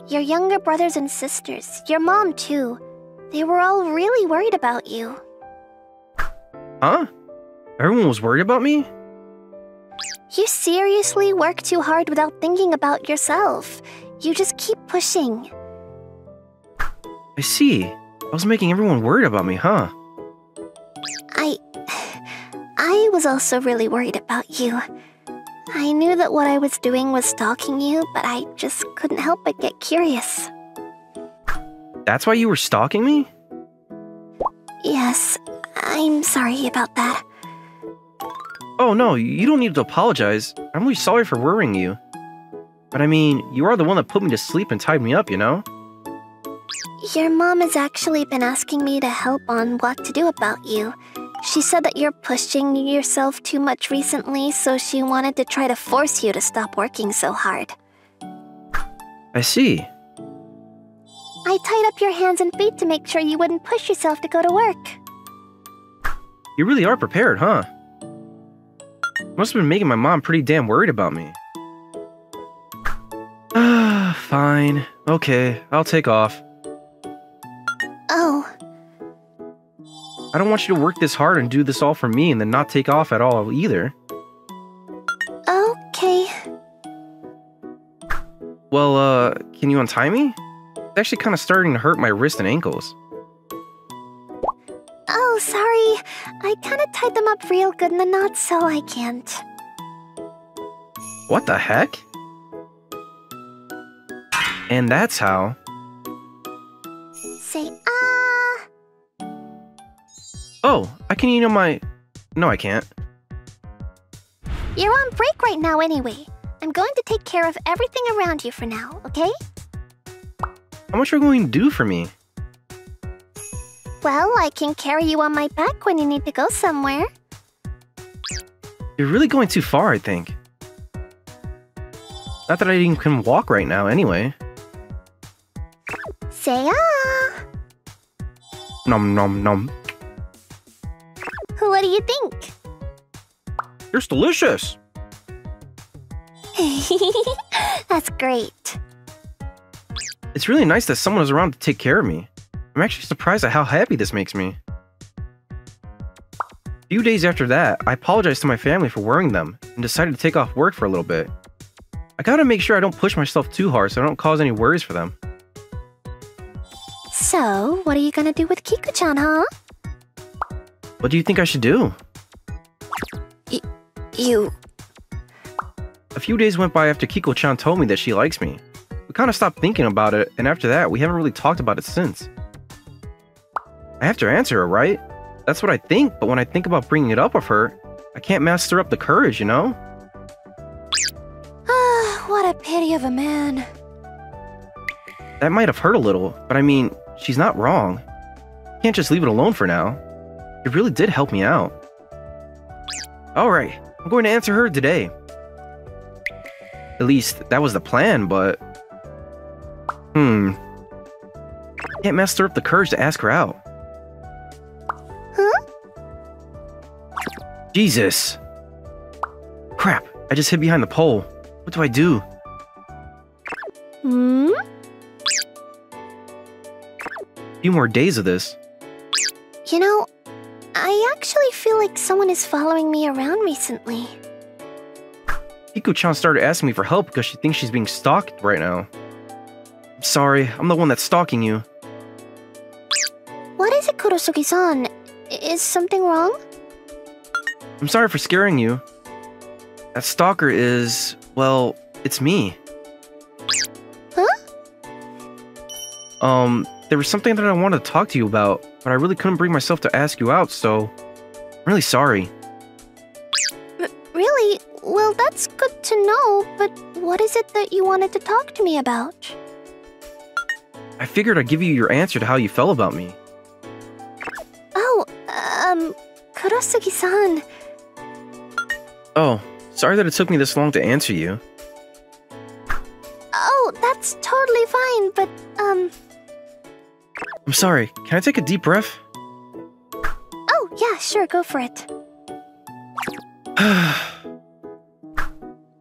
Your younger brothers and sisters, your mom too, they were all really worried about you. Huh? Everyone was worried about me? You seriously work too hard without thinking about yourself. You just keep pushing. I see. I was making everyone worried about me, huh? I was also really worried about you. I knew that what I was doing was stalking you, but I just couldn't help but get curious. That's why you were stalking me? Yes, I'm sorry about that. Oh no, you don't need to apologize. I'm really sorry for worrying you. But I mean, you are the one that put me to sleep and tied me up, you know? Your mom has actually been asking me to help on what to do about you. She said that you're pushing yourself too much recently, so she wanted to try to force you to stop working so hard. I see. I tied up your hands and feet to make sure you wouldn't push yourself to go to work. You really are prepared, huh? Must have been making my mom pretty damn worried about me. Fine. Okay, I'll take off. Oh. I don't want you to work this hard and do this all for me and then not take off at all either. Okay. Well, can you untie me? It's actually kind of starting to hurt my wrist and ankles. Oh, sorry. I kind of tied them up real good in the knots, so I can't. What the heck? And that's how... Say, ah. Oh, I can my... No, I can't. You're on break right now anyway. I'm going to take care of everything around you for now, okay? How much are you going to do for me? Well, I can carry you on my back when you need to go somewhere. You're really going too far, I think. Not that I even can walk right now, anyway. Say ah! Nom nom nom. What do you think? You're delicious! That's great. It's really nice that someone is around to take care of me. I'm actually surprised at how happy this makes me. A few days after that, I apologized to my family for worrying them and decided to take off work for a little bit. I gotta make sure I don't push myself too hard so I don't cause any worries for them. So, what are you gonna do with Kiku-chan, huh? What do you think I should do? You... A few days went by after Kiko-chan told me that she likes me. We kinda stopped thinking about it, and after that, we haven't really talked about it since. I have to answer her, right? That's what I think, but when I think about bringing it up with her, I can't muster up the courage, you know? What a pity of a man. That might have hurt a little, but I mean, she's not wrong. Can't just leave it alone for now. It really did help me out. Alright, I'm going to answer her today. At least, that was the plan, but... Can't muster up the courage to ask her out. Huh? Jesus! Crap, I just hid behind the pole. What do I do? Hmm? A few more days of this. You know, I actually feel like someone is following me around recently. Kiku-chan started asking me for help because she thinks she's being stalked right now. I'm sorry, I'm the one that's stalking you. What is it, Kurosugi-san? Is something wrong? I'm sorry for scaring you. That stalker is... well, it's me. Huh? There was something that I wanted to talk to you about, but I really couldn't bring myself to ask you out, so... I'm really sorry. Really? Well, that's good to know, but what is it that you wanted to talk to me about? I figured I'd give you your answer to how you felt about me. Oh, Kurosugi-san. Oh, sorry that it took me this long to answer you. Oh, that's totally fine, but, I'm sorry, can I take a deep breath? Oh, yeah, sure, go for it. I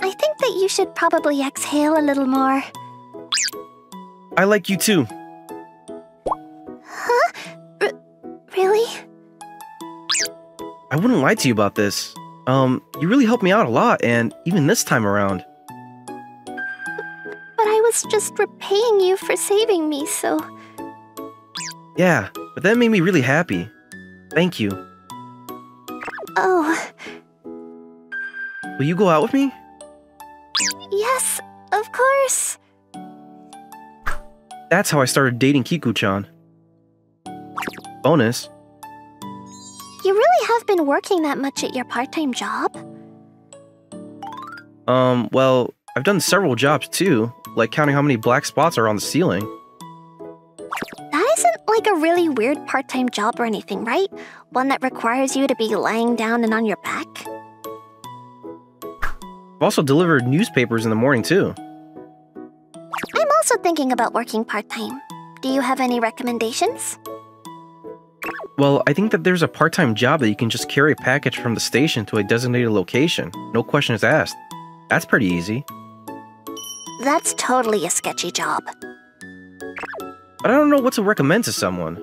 think that you should probably exhale a little more. I like you too. Huh? Really? I wouldn't lie to you about this. You really helped me out a lot, and even this time around. But I was just repaying you for saving me, so... Yeah, but that made me really happy. Thank you. Oh, Will you go out with me? yes, of course. That's how I started dating Kiku-chan. Bonus. You really have been working that much at your part-time job? Well, I've done several jobs too, like counting how many black spots are on the ceiling. That isn't like a really weird part-time job or anything, right? One that requires you to be lying down and on your back? I've also delivered newspapers in the morning too. I'm also thinking about working part-time. Do you have any recommendations? Well, I think that there's a part-time job that you can just carry a package from the station to a designated location. No questions asked. That's pretty easy. That's totally a sketchy job. But I don't know what to recommend to someone.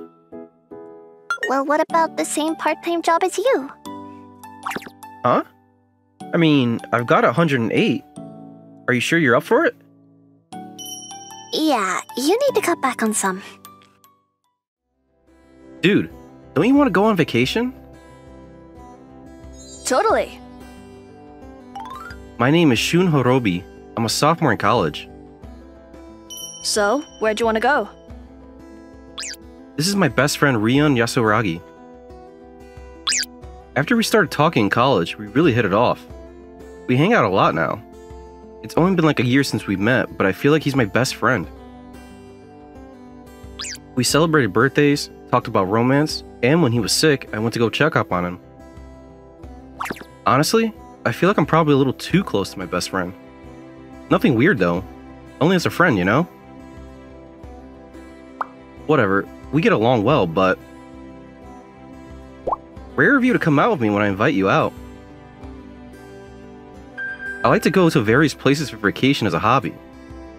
Well, what about the same part-time job as you? Huh? I mean, I've got 108. Are you sure you're up for it? Yeah, you need to cut back on some. Dude, don't you want to go on vacation? Totally. My name is Shun Horobi. I'm a sophomore in college. So, where'd you want to go? This is my best friend Rion Yasuragi. After we started talking in college, we really hit it off. We hang out a lot now. It's only been like a year since we've met, but I feel like he's my best friend. We celebrated birthdays, talked about romance, and when he was sick, I went to go check up on him. Honestly, I feel like I'm probably a little too close to my best friend. Nothing weird though. Only as a friend, you know? Whatever, we get along well, but... Rare of you to come out with me when I invite you out. I like to go to various places for vacation as a hobby,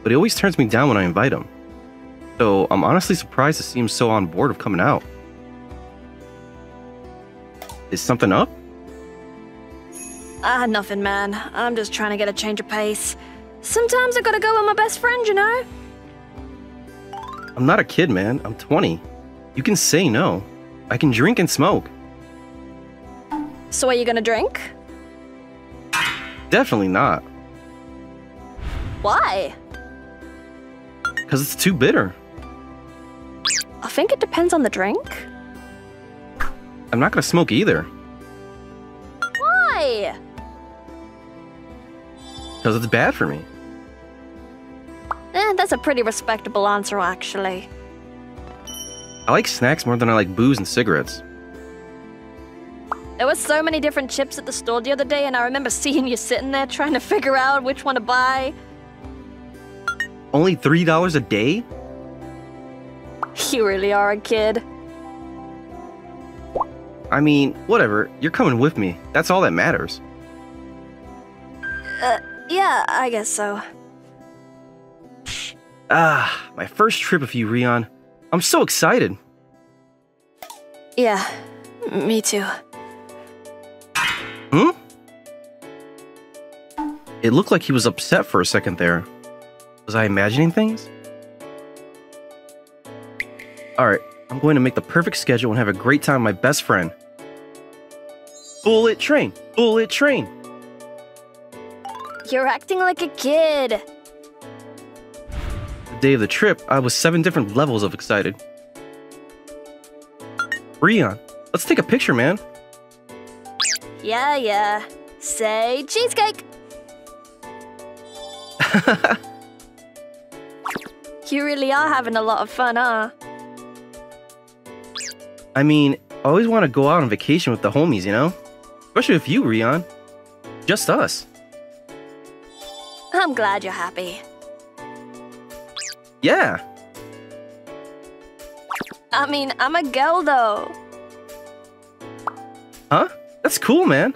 but he always turns me down when I invite him. So I'm honestly surprised to see him so on board of coming out. Is something up? Nothing, man. I'm just trying to get a change of pace. Sometimes I gotta go with my best friend, you know? I'm not a kid, man. I'm 20. You can say no. I can drink and smoke. So are you gonna drink? Definitely not. Why? Because it's too bitter. I think it depends on the drink. I'm not gonna smoke either. Why? Because it's bad for me. That's a pretty respectable answer, actually. I like snacks more than I like booze and cigarettes. There were so many different chips at the store the other day, and I remember seeing you sitting there trying to figure out which one to buy. Only $3 a day? You really are a kid. I mean, whatever. You're coming with me. That's all that matters. Yeah, I guess so. My first trip with you, Rion. I'm so excited. Yeah, me too. Hmm? It looked like he was upset for a second there. Was I imagining things? Alright, I'm going to make the perfect schedule and have a great time with my best friend. Bullet train! Bullet train! You're acting like a kid. The day of the trip, I was 7 different levels of excited. Rion, let's take a picture, man. Yeah. Say cheesecake. You really are having a lot of fun, huh? I mean, I always want to go out on vacation with the homies, you know? Especially with you, Rion. Just us. I'm glad you're happy. Yeah. I mean, I'm a girl, though. Huh? That's cool, man.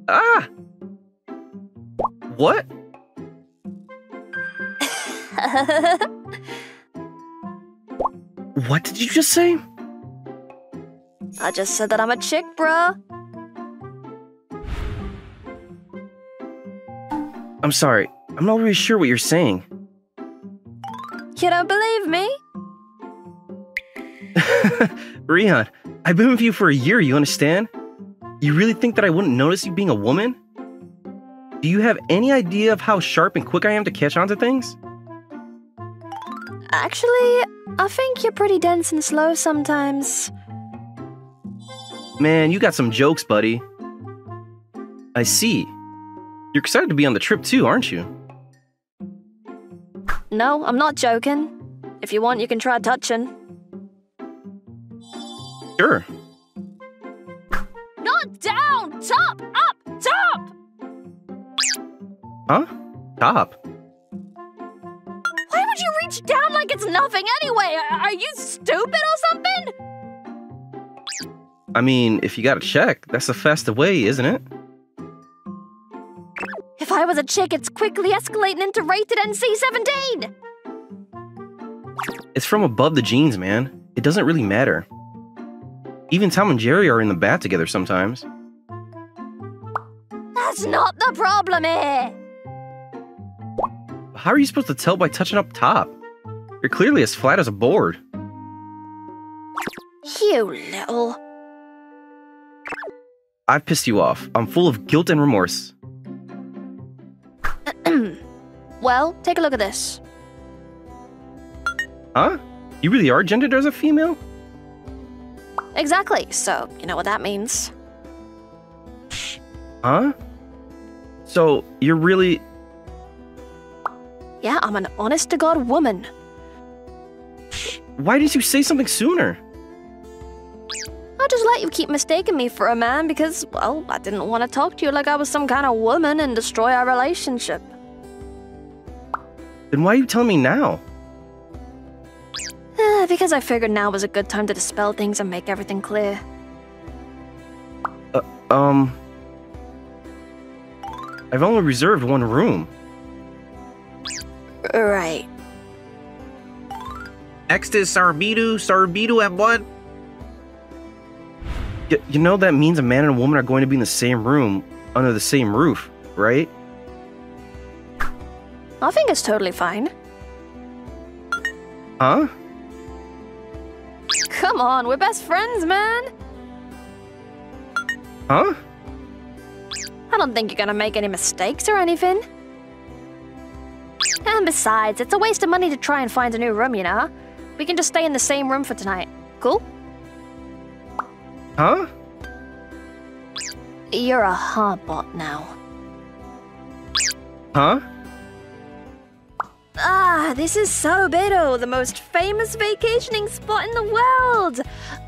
Ah! What? What did you just say? I just said that I'm a chick, bruh. I'm sorry. I'm not really sure what you're saying. You don't believe me? Rion, I've been with you for a year, you understand? You really think that I wouldn't notice you being a woman? Do you have any idea of how sharp and quick I am to catch on to things? Actually, I think you're pretty dense and slow sometimes. Man, you got some jokes, buddy. I see. You're excited to be on the trip too, aren't you? No, I'm not joking. If you want, you can try touching. Sure. Not down! Top! Up! Top! Huh? Top. Why would you reach down like it's nothing anyway? Are you stupid or something? I mean, if you got a check, that's the fastest way, isn't it? If I was a chick, it's quickly escalating into rated NC-17! It's from above the jeans, man. It doesn't really matter. Even Tom and Jerry are in the bath together sometimes. That's not the problem here! How are you supposed to tell by touching up top? You're clearly as flat as a board. You little... I've pissed you off. I'm full of guilt and remorse. Well, take a look at this. Huh? You really are gendered as a female? Exactly, so you know what that means. Huh? So, you're really... Yeah, I'm an honest-to-God woman. Why didn't you say something sooner? I just bet you keep mistaking me for a man because, well, I didn't want to talk to you like I was some kind of woman and destroy our relationship. Then why are you telling me now? Because I figured now was a good time to dispel things and make everything clear. I've only reserved one room. Right. Next is Sarubedo and what? You know that means a man and a woman are going to be in the same room, under the same roof, right? I think it's totally fine. Huh? Come on, we're best friends, man! Huh? I don't think you're gonna make any mistakes or anything. And besides, it's a waste of money to try and find a new room, you know? We can just stay in the same room for tonight. Cool? Huh? You're a bot now. Huh? This is Sarubedo, the most famous vacationing spot in the world!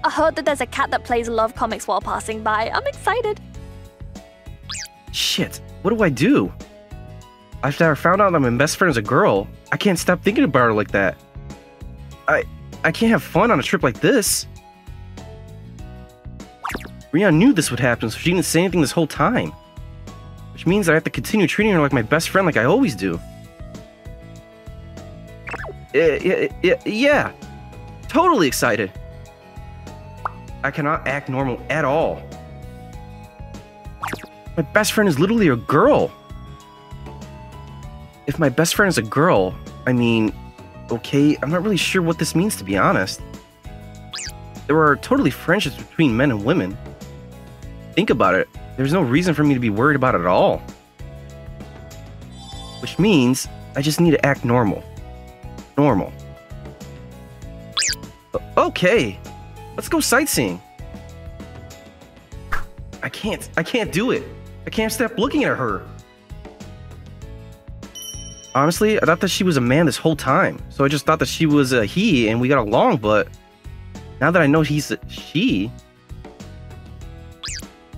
I heard that there's a cat that plays love comics while passing by. I'm excited. Shit, what do I do? After I found out that my best friend is a girl, I can't stop thinking about her like that. I can't have fun on a trip like this. Rian knew this would happen, so she didn't say anything this whole time. Which means that I have to continue treating her like my best friend like I always do. Yeah. Totally excited. I cannot act normal at all. My best friend is literally a girl. If my best friend is a girl, I mean, okay, I'm not really sure what this means, to be honest. There are totally friendships between men and women. Think about it. There's no reason for me to be worried about it at all. Which means I just need to act normal. Normal. Okay, let's go sightseeing. I can't do it. I can't stop looking at her. Honestly, I thought that she was a man this whole time, so I just thought that she was a he and we got along, but now that I know he's a she...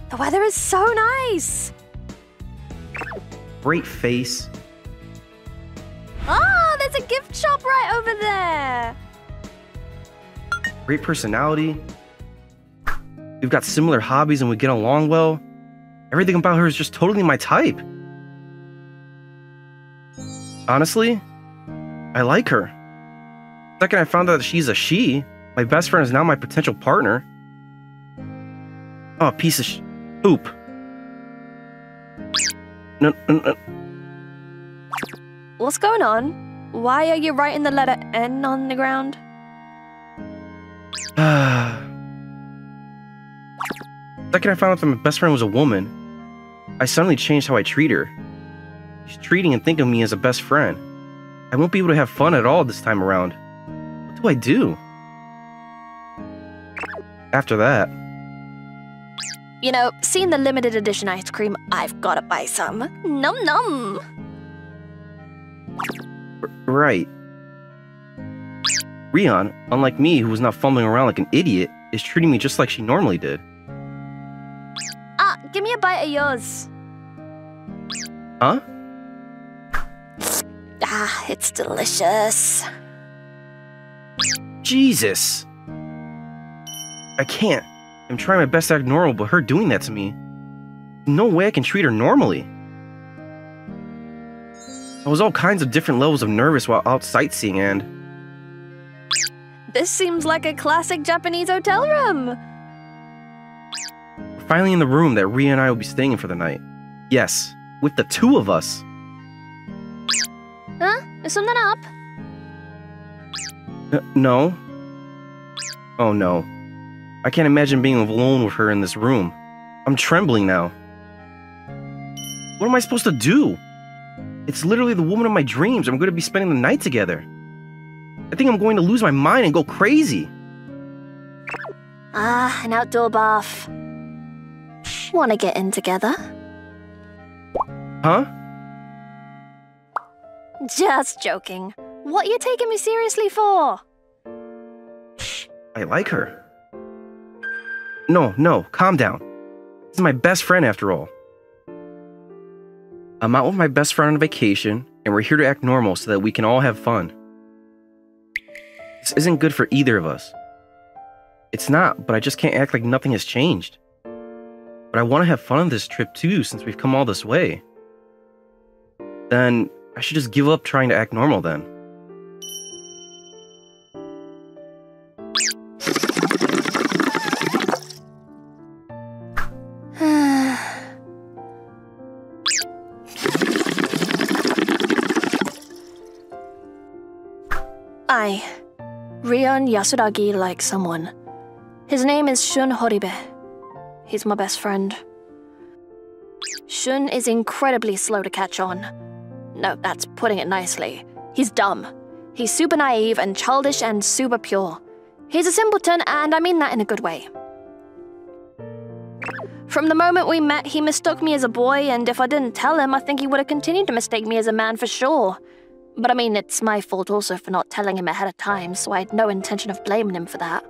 The weather is so nice! Great face. There's a gift shop right over there! Great personality. We've got similar hobbies and we get along well. Everything about her is just totally my type. Honestly, I like her. The second I found out that she's a she, my best friend is now my potential partner. Oh, piece of poop. No. What's going on? Why are you writing the letter N on the ground? The second I found out that my best friend was a woman, I suddenly changed how I treat her. She's treating and thinking of me as a best friend. I won't be able to have fun at all this time around. What do I do? After that... You know, seeing the limited edition ice cream, I've gotta buy some. Num num! Right. Rian, unlike me who was not fumbling around like an idiot, is treating me just like she normally did. Give me a bite of yours. Huh? It's delicious. Jesus! I can't. I'm trying my best to act normal, but her doing that to me... No way I can treat her normally. I was all kinds of different levels of nervous while out sightseeing and... This seems like a classic Japanese hotel room. We're finally in the room that Ria and I will be staying in for the night. Yes, with the two of us. Huh? Is something up? No. Oh no. I can't imagine being alone with her in this room. I'm trembling now. What am I supposed to do? It's literally the woman of my dreams. I'm going to be spending the night together. I think I'm going to lose my mind and go crazy. An outdoor bath. Wanna get in together? Huh? Just joking. What are you taking me seriously for? I like her. No, calm down. This is my best friend after all. I'm out with my best friend on vacation, and we're here to act normal so that we can all have fun. This isn't good for either of us. It's not, but I just can't act like nothing has changed. But I want to have fun on this trip too, since we've come all this way. Then I should just give up trying to act normal then. I, Rion Yasuragi, like someone. His name is Shun Horibe. He's my best friend. Shun is incredibly slow to catch on. No, that's putting it nicely. He's dumb. He's super naive and childish and super pure. He's a simpleton, and I mean that in a good way. From the moment we met, he mistook me as a boy, and if I didn't tell him, I think he would have continued to mistake me as a man for sure. But I mean, it's my fault also for not telling him ahead of time, so I had no intention of blaming him for that.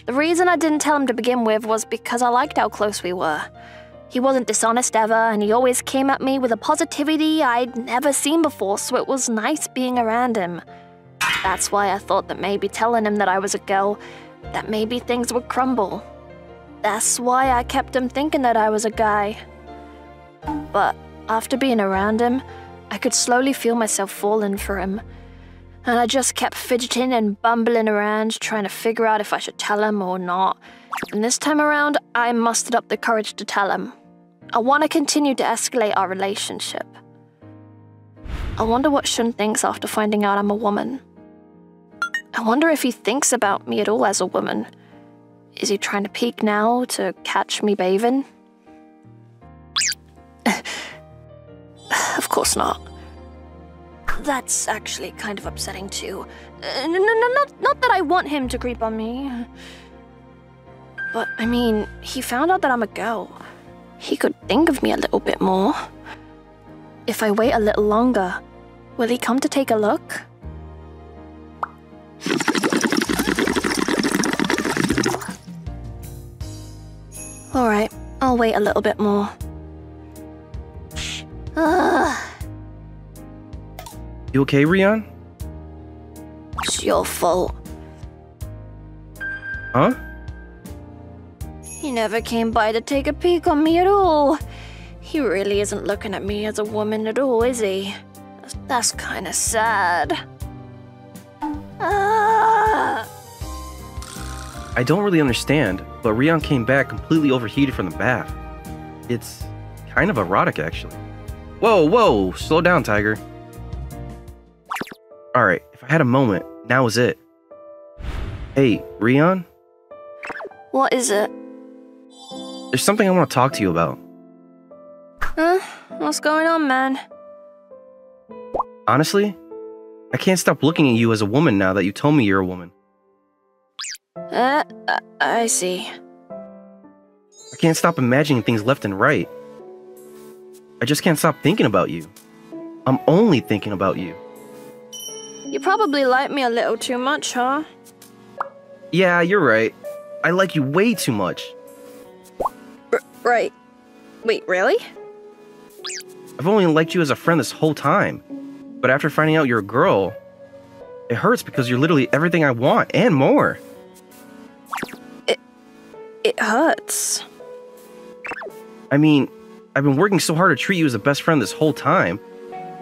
The reason I didn't tell him to begin with was because I liked how close we were. He wasn't dishonest ever, and he always came at me with a positivity I'd never seen before, so it was nice being around him. That's why I thought that maybe telling him that I was a girl, that maybe things would crumble. That's why I kept him thinking that I was a guy. But after being around him, I could slowly feel myself falling for him. And I just kept fidgeting and bumbling around, trying to figure out if I should tell him or not. And this time around, I mustered up the courage to tell him. I want to continue to escalate our relationship. I wonder what Shun thinks after finding out I'm a woman. I wonder if he thinks about me at all as a woman. Is he trying to peek now to catch me bathing? Of course not. That's actually kind of upsetting too. Not that I want him to creep on me. But, I mean, he found out that I'm a girl. He could think of me a little bit more. If I wait a little longer, will he come to take a look? Alright, I'll wait a little bit more. You okay, Rion? It's your fault. Huh? He never came by to take a peek on me at all. He really isn't looking at me as a woman at all, is he? That's kinda sad. I don't really understand, but Rion came back completely overheated from the bath. It's kind of erotic, actually. Whoa, slow down, Tiger. Alright, if I had a moment, now is it. Hey, Rion? What is it? There's something I want to talk to you about. Huh? What's going on, man? Honestly, I can't stop looking at you as a woman now that you told me you're a woman. I see. I can't stop imagining things left and right. I just can't stop thinking about you. I'm only thinking about you. You probably like me a little too much, huh? Yeah, you're right. I like you way too much. Right. Wait, really? I've only liked you as a friend this whole time. But after finding out you're a girl, it hurts because you're literally everything I want and more. It hurts. I mean, I've been working so hard to treat you as a best friend this whole time,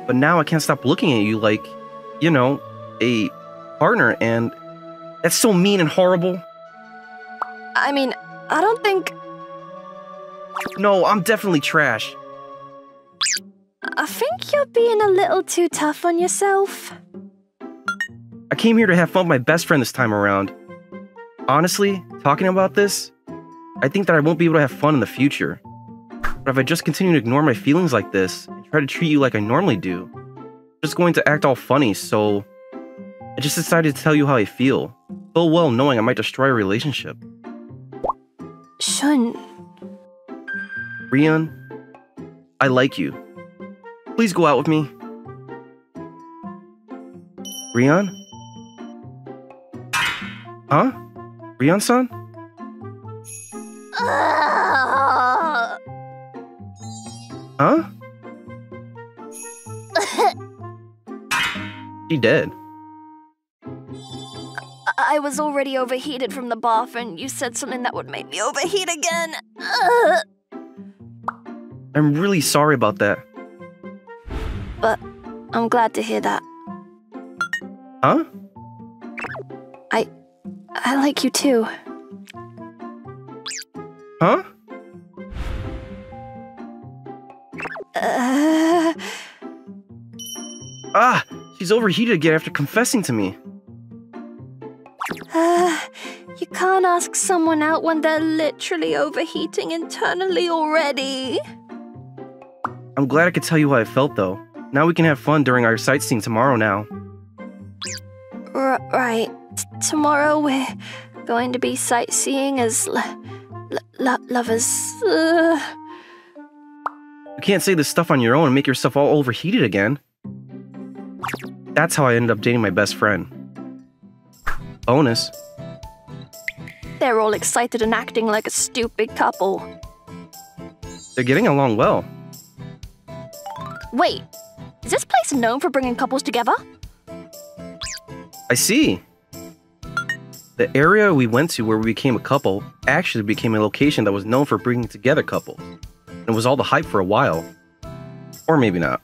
but now I can't stop looking at you like, you know, a partner, and that's so mean and horrible. I mean, I don't think... No, I'm definitely trash. I think you're being a little too tough on yourself. I came here to have fun with my best friend this time around. Honestly, talking about this, I think that I won't be able to have fun in the future. But if I just continue to ignore my feelings like this and try to treat you like I normally do, I'm just going to act all funny, so I just decided to tell you how I feel, full well knowing I might destroy a relationship. Shun. Rion, I like you. Please go out with me. Rion? Huh? Rion-san? Huh? She dead. I was already overheated from the bath, and you said something that would make me overheat again. I'm really sorry about that. But I'm glad to hear that. Huh? I like you too. Huh? Ah! She's overheated again after confessing to me. You can't ask someone out when they're literally overheating internally already. I'm glad I could tell you how I felt, though. Now we can have fun during our sightseeing tomorrow now. Right. Tomorrow we're going to be sightseeing as lovers. You can't say this stuff on your own and make yourself all overheated again. That's how I ended up dating my best friend. Bonus. They're all excited and acting like a stupid couple. They're getting along well. Wait, is this place known for bringing couples together? I see. The area we went to where we became a couple actually became a location that was known for bringing together couples. And it was all the hype for a while. Or maybe not.